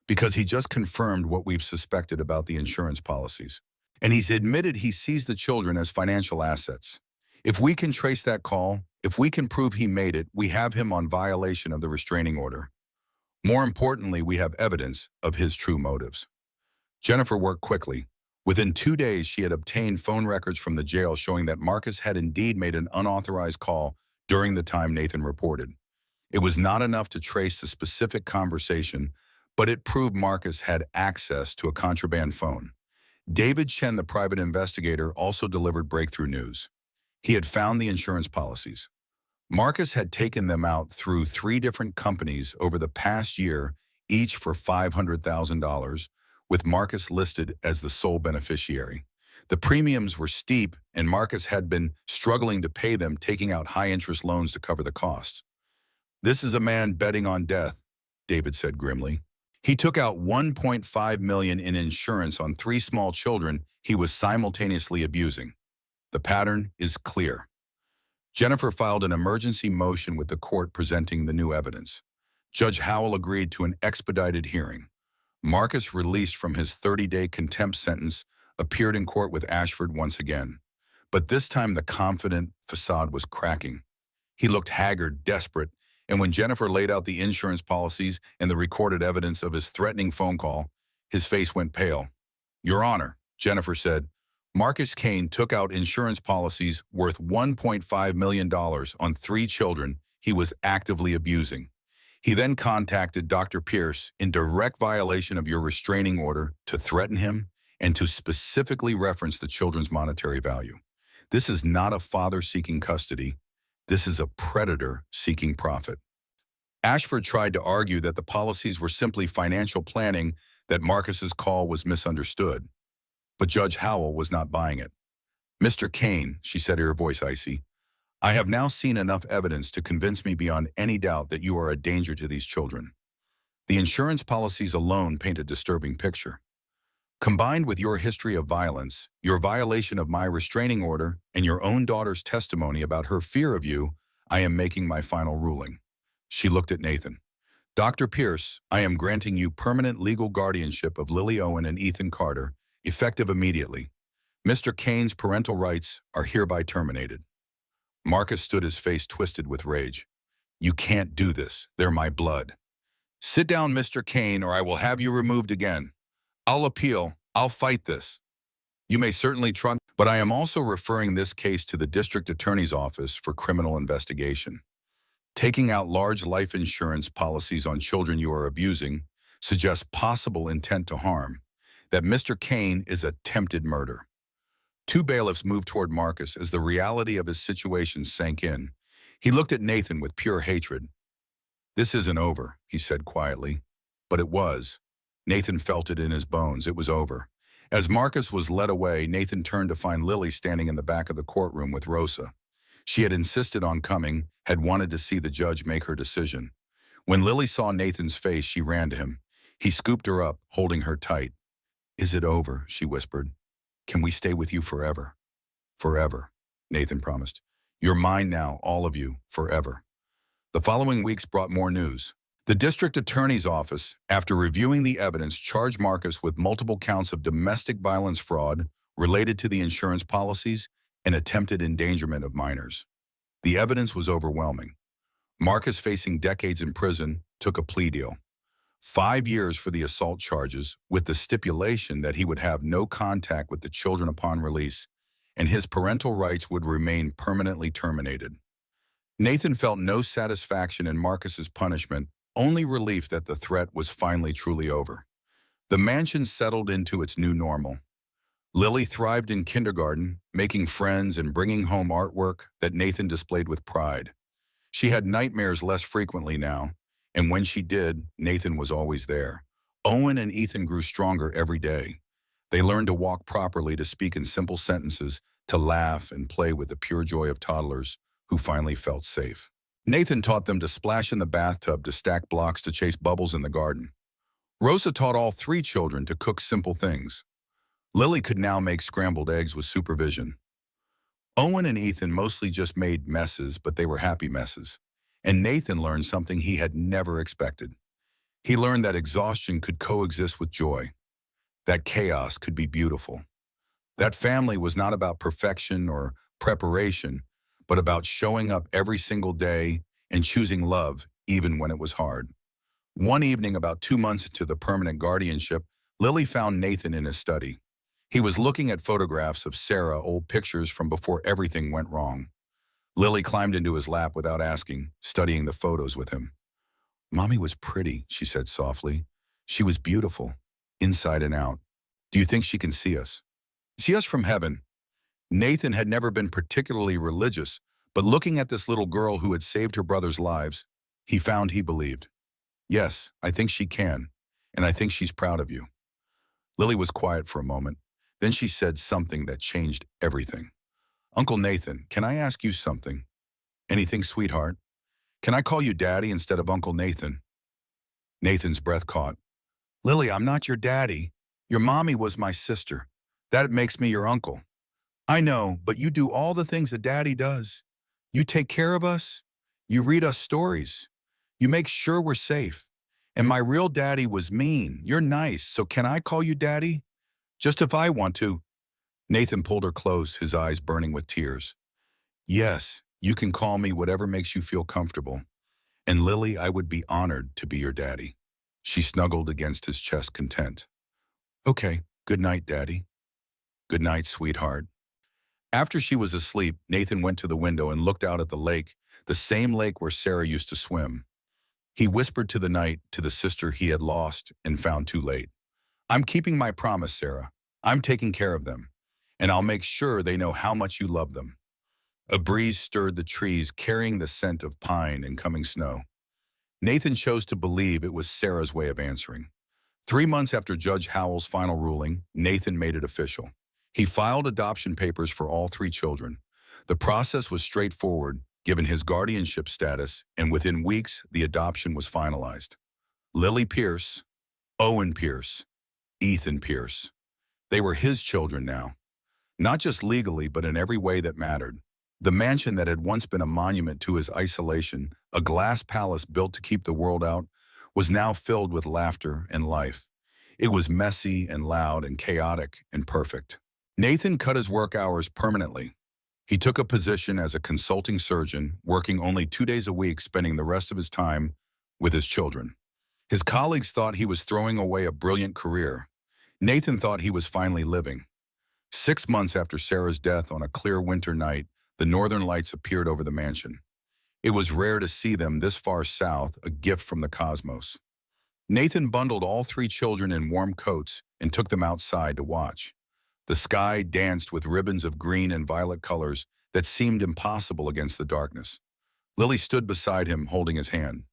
Because he just confirmed what we've suspected about the insurance policies. And he's admitted he sees the children as financial assets. If we can trace that call, if we can prove he made it, we have him on violation of the restraining order. More importantly, we have evidence of his true motives. Jennifer worked quickly. Within 2 days, she had obtained phone records from the jail showing that Marcus had indeed made an unauthorized call during the time Nathan reported. It was not enough to trace the specific conversation, but it proved Marcus had access to a contraband phone. David Chen, the private investigator, also delivered breakthrough news. He had found the insurance policies. Marcus had taken them out through 3 different companies over the past year, each for $500,000, with Marcus listed as the sole beneficiary. The premiums were steep, and Marcus had been struggling to pay them, taking out high-interest loans to cover the costs. This is a man betting on death, David said grimly. He took out 1.5 million in insurance on 3 small children he was simultaneously abusing. The pattern is clear. Jennifer filed an emergency motion with the court presenting the new evidence. Judge Howell agreed to an expedited hearing. Marcus, released from his 30-day contempt sentence, appeared in court with Ashford once again. But this time the confident facade was cracking. He looked haggard, desperate, and when Jennifer laid out the insurance policies and the recorded evidence of his threatening phone call, his face went pale. "Your Honor," Jennifer said, "Marcus Kane took out insurance policies worth $1.5 million on 3 children he was actively abusing. He then contacted Dr. Pierce in direct violation of your restraining order to threaten him and to specifically reference the children's monetary value. This is not a father seeking custody. This is a predator seeking profit." Ashford tried to argue that the policies were simply financial planning, that Marcus's call was misunderstood. But Judge Howell was not buying it. "Mr. Kane," she said, her voice icy, "I have now seen enough evidence to convince me beyond any doubt that you are a danger to these children. The insurance policies alone paint a disturbing picture. Combined with your history of violence, your violation of my restraining order, and your own daughter's testimony about her fear of you, I am making my final ruling." She looked at Nathan. "Dr. Pierce, I am granting you permanent legal guardianship of Lily Owen and Ethan Carter, effective immediately. Mr. Kane's parental rights are hereby terminated." Marcus stood, his face twisted with rage. "You can't do this. They're my blood." "Sit down, Mr. Kane, or I will have you removed again. I'll appeal. I'll fight this. You may certainly try, but I am also referring this case to the district attorney's office for criminal investigation. Taking out large life insurance policies on children you are abusing suggests possible intent to harm. That Mr. Kane is attempted murder." 2 bailiffs moved toward Marcus as the reality of his situation sank in. He looked at Nathan with pure hatred. "This isn't over," he said quietly. But it was. Nathan felt it in his bones. It was over. As Marcus was led away, Nathan turned to find Lily standing in the back of the courtroom with Rosa. She had insisted on coming, had wanted to see the judge make her decision. When Lily saw Nathan's face, she ran to him. He scooped her up, holding her tight. "Is it over?" she whispered. "Can we stay with you forever?" "Forever," Nathan promised. "You're mine now, all of you, forever." The following weeks brought more news. The district attorney's office, after reviewing the evidence, charged Marcus with multiple counts of domestic violence fraud related to the insurance policies and attempted endangerment of minors. The evidence was overwhelming. Marcus, facing decades in prison, took a plea deal. 5 years for the assault charges, with the stipulation that he would have no contact with the children upon release, and his parental rights would remain permanently terminated. Nathan felt no satisfaction in Marcus's punishment, only relief that the threat was finally truly over. The mansion settled into its new normal. Lily thrived in kindergarten, making friends and bringing home artwork that Nathan displayed with pride. She had nightmares less frequently now, and when she did, Nathan was always there. Owen and Ethan grew stronger every day. They learned to walk properly, to speak in simple sentences, to laugh and play with the pure joy of toddlers who finally felt safe. Nathan taught them to splash in the bathtub, to stack blocks, to chase bubbles in the garden. Rosa taught all 3 children to cook simple things. Lily could now make scrambled eggs with supervision. Owen and Ethan mostly just made messes, but they were happy messes. And Nathan learned something he had never expected. He learned that exhaustion could coexist with joy, that chaos could be beautiful. That family was not about perfection or preparation, but about showing up every single day and choosing love even when it was hard. One evening, about 2 months into the permanent guardianship, Lily found Nathan in his study. He was looking at photographs of Sarah, old pictures from before everything went wrong. Lily climbed into his lap without asking, studying the photos with him. "Mommy was pretty," she said softly. "She was beautiful, inside and out. Do you think she can see us? See us from heaven?" Nathan had never been particularly religious, but looking at this little girl who had saved her brother's lives, he found he believed. "Yes, I think she can, and I think she's proud of you." Lily was quiet for a moment. Then she said something that changed everything. "Uncle Nathan, can I ask you something?" "Anything, sweetheart?" "Can I call you Daddy instead of Uncle Nathan?" Nathan's breath caught. Lily, I'm not your daddy. Your mommy was my sister. That makes me your uncle. I know, but you do all the things a daddy does. You take care of us. You read us stories. You make sure we're safe. And my real daddy was mean. You're nice, so can I call you daddy? Just if I want to. Nathan pulled her close, his eyes burning with tears. Yes, you can call me whatever makes you feel comfortable. And Lily, I would be honored to be your daddy. She snuggled against his chest, content. Okay, good night, Daddy. Good night, sweetheart. After she was asleep, Nathan went to the window and looked out at the lake, the same lake where Sarah used to swim. He whispered to the night, to the sister he had lost and found too late. I'm keeping my promise, Sarah. I'm taking care of them. And I'll make sure they know how much you love them. A breeze stirred the trees, carrying the scent of pine and coming snow. Nathan chose to believe it was Sarah's way of answering. 3 months after Judge Howell's final ruling, Nathan made it official. He filed adoption papers for all 3 children. The process was straightforward, given his guardianship status, and within weeks, the adoption was finalized. Lily Pierce, Owen Pierce, Ethan Pierce. They were his children now. Not just legally, but in every way that mattered. The mansion that had once been a monument to his isolation, a glass palace built to keep the world out, was now filled with laughter and life. It was messy and loud and chaotic and perfect. Nathan cut his work hours permanently. He took a position as a consulting surgeon, working only 2 days a week, spending the rest of his time with his children. His colleagues thought he was throwing away a brilliant career. Nathan thought he was finally living. 6 months after Sarah's death on a clear winter night, the northern lights appeared over the mansion. It was rare to see them this far south, a gift from the cosmos. Nathan bundled all 3 children in warm coats and took them outside to watch. The sky danced with ribbons of green and violet colors that seemed impossible against the darkness. Lily stood beside him, holding his hand.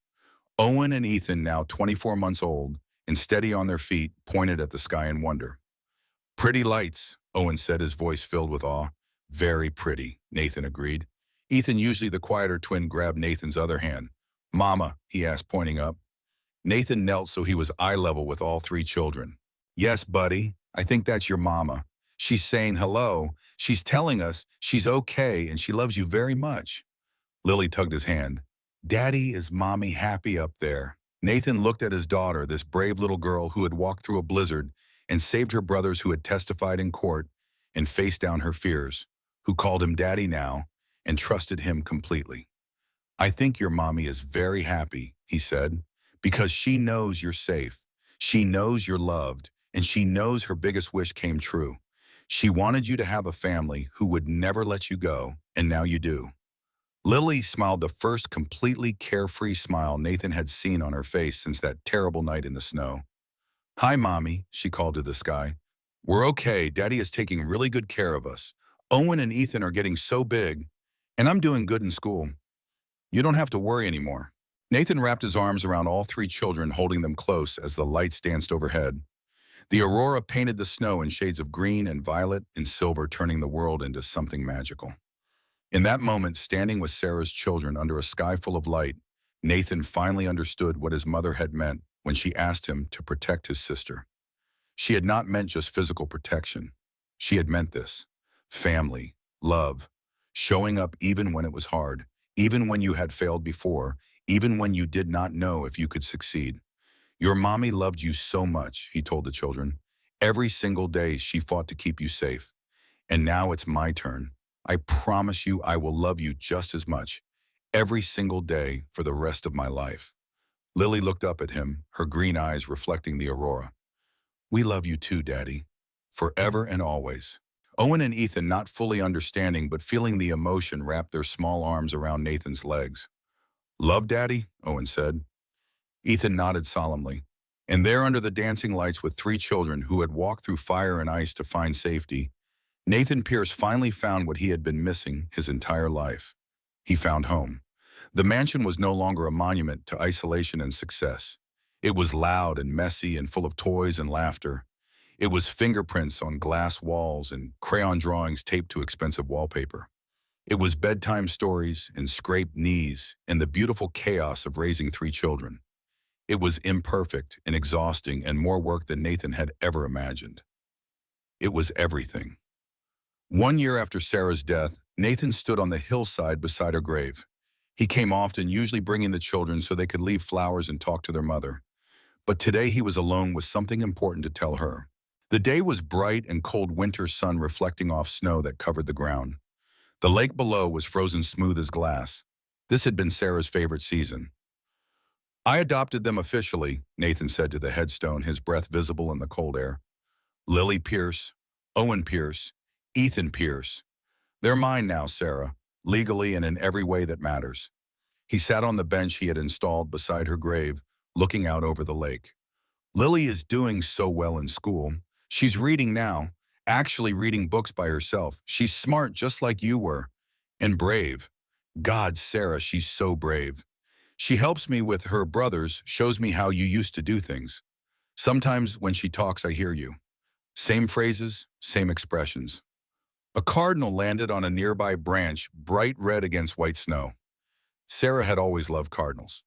Owen and Ethan, now 24 months old, and steady on their feet, pointed at the sky in wonder. Pretty lights, Owen said, his voice filled with awe. Very pretty, Nathan agreed. Ethan, usually the quieter twin, grabbed Nathan's other hand. Mama, he asked, pointing up. Nathan knelt so he was eye level with all 3 children. Yes, buddy, I think that's your mama. She's saying hello. She's telling us she's okay and she loves you very much. Lily tugged his hand. Daddy, is mommy happy up there? Nathan looked at his daughter, this brave little girl who had walked through a blizzard and saved her brothers, who had testified in court and faced down her fears, who called him daddy now and trusted him completely. I think your mommy is very happy, he said, because she knows you're safe. She knows you're loved, and she knows her biggest wish came true. She wanted you to have a family who would never let you go, and now you do. Lily smiled, the first completely carefree smile Nathan had seen on her face since that terrible night in the snow. Hi, Mommy, she called to the sky. We're okay. Daddy is taking really good care of us. Owen and Ethan are getting so big, and I'm doing good in school. You don't have to worry anymore. Nathan wrapped his arms around all 3 children, holding them close as the lights danced overhead. The aurora painted the snow in shades of green and violet and silver, turning the world into something magical. In that moment, standing with Sarah's children under a sky full of light, Nathan finally understood what his mother had meant when she asked him to protect his sister. She had not meant just physical protection. She had meant this: family, love, showing up even when it was hard, even when you had failed before, even when you did not know if you could succeed. Your mommy loved you so much, he told the children. Every single day she fought to keep you safe. And now it's my turn. I promise you I will love you just as much, every single day for the rest of my life. Lily looked up at him, her green eyes reflecting the aurora. We love you too, Daddy. Forever and always. Owen and Ethan, not fully understanding but feeling the emotion, wrapped their small arms around Nathan's legs. Love, Daddy? Owen said. Ethan nodded solemnly. And there, under the dancing lights, with 3 children who had walked through fire and ice to find safety, Nathan Pierce finally found what he had been missing his entire life. He found home. The mansion was no longer a monument to isolation and success. It was loud and messy and full of toys and laughter. It was fingerprints on glass walls and crayon drawings taped to expensive wallpaper. It was bedtime stories and scraped knees and the beautiful chaos of raising 3 children. It was imperfect and exhausting and more work than Nathan had ever imagined. It was everything. 1 year after Sarah's death, Nathan stood on the hillside beside her grave. He came often, usually bringing the children so they could leave flowers and talk to their mother. But today he was alone with something important to tell her. The day was bright and cold winter sun reflecting off snow that covered the ground. The lake below was frozen smooth as glass. This had been Sarah's favorite season. I adopted them officially, Nathan said to the headstone, his breath visible in the cold air. Lily Pierce, Owen Pierce, Ethan Pierce. They're mine now, Sarah, legally and in every way that matters. He sat on the bench he had installed beside her grave, looking out over the lake. Lily is doing so well in school. She's reading now, actually reading books by herself. She's smart just like you were. And brave. God, Sarah, she's so brave. She helps me with her brothers, shows me how you used to do things. Sometimes when she talks, I hear you. Same phrases, same expressions. A cardinal landed on a nearby branch, bright red against white snow. Sarah had always loved cardinals.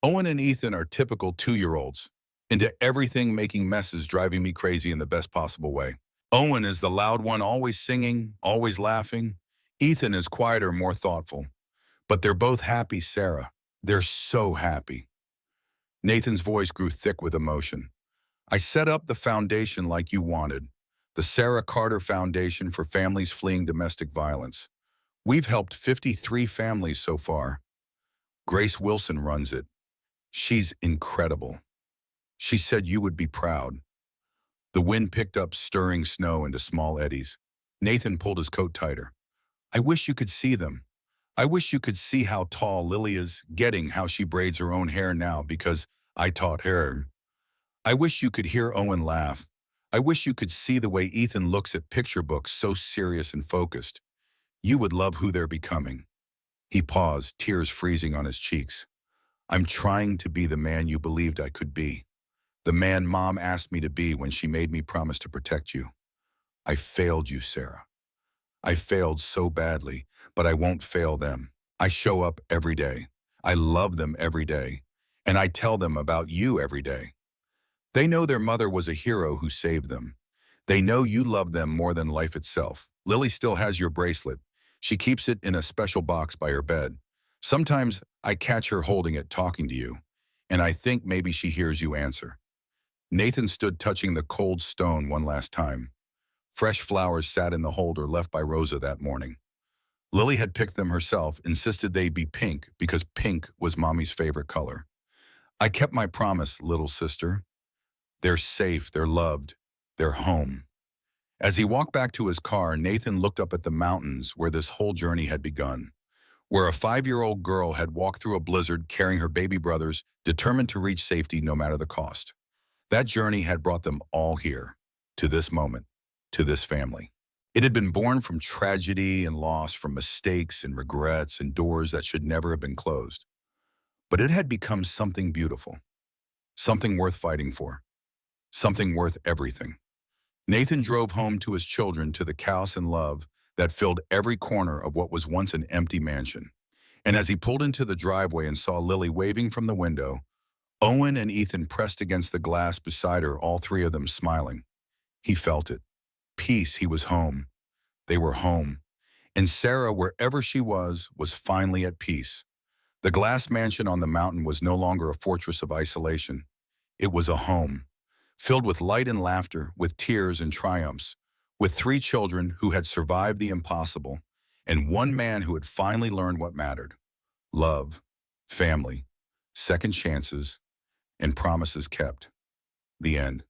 Owen and Ethan are typical 2-year-olds. Into everything, making messes, driving me crazy in the best possible way. Owen is the loud one, always singing, always laughing. Ethan is quieter, more thoughtful. But they're both happy, Sarah. They're so happy. Nathan's voice grew thick with emotion. I set up the foundation like you wanted. The Sarah Carter Foundation for Families Fleeing Domestic Violence. We've helped 53 families so far. Grace Wilson runs it. She's incredible. She said you would be proud. The wind picked up, stirring snow into small eddies. Nathan pulled his coat tighter. I wish you could see them. I wish you could see how tall Lily is getting, how she braids her own hair now because I taught her. I wish you could hear Owen laugh. I wish you could see the way Ethan looks at picture books, so serious and focused. You would love who they're becoming. He paused, tears freezing on his cheeks. I'm trying to be the man you believed I could be. The man Mom asked me to be when she made me promise to protect you. I failed you, Sarah. I failed so badly, but I won't fail them. I show up every day. I love them every day. And I tell them about you every day. They know their mother was a hero who saved them. They know you love them more than life itself. Lily still has your bracelet. She keeps it in a special box by her bed. Sometimes I catch her holding it, talking to you, and I think maybe she hears you answer. Nathan stood touching the cold stone one last time. Fresh flowers sat in the holder left by Rosa that morning. Lily had picked them herself, insisted they be pink because pink was Mommy's favorite color. I kept my promise, little sister. They're safe, they're loved, they're home. As he walked back to his car, Nathan looked up at the mountains where this whole journey had begun, where a 5-year-old girl had walked through a blizzard carrying her baby brothers, determined to reach safety no matter the cost. That journey had brought them all here, to this moment, to this family. It had been born from tragedy and loss, from mistakes and regrets and doors that should never have been closed. But it had become something beautiful, something worth fighting for, something worth everything. Nathan drove home to his children, to the chaos and love that filled every corner of what was once an empty mansion. And as he pulled into the driveway and saw Lily waving from the window, Owen and Ethan pressed against the glass beside her, all three of them smiling. He felt it. Peace, he was home. They were home. And Sarah, wherever she was finally at peace. The glass mansion on the mountain was no longer a fortress of isolation. It was a home, filled with light and laughter, with tears and triumphs, with 3 children who had survived the impossible, and one man who had finally learned what mattered: love, family, second chances, and promises kept. The end.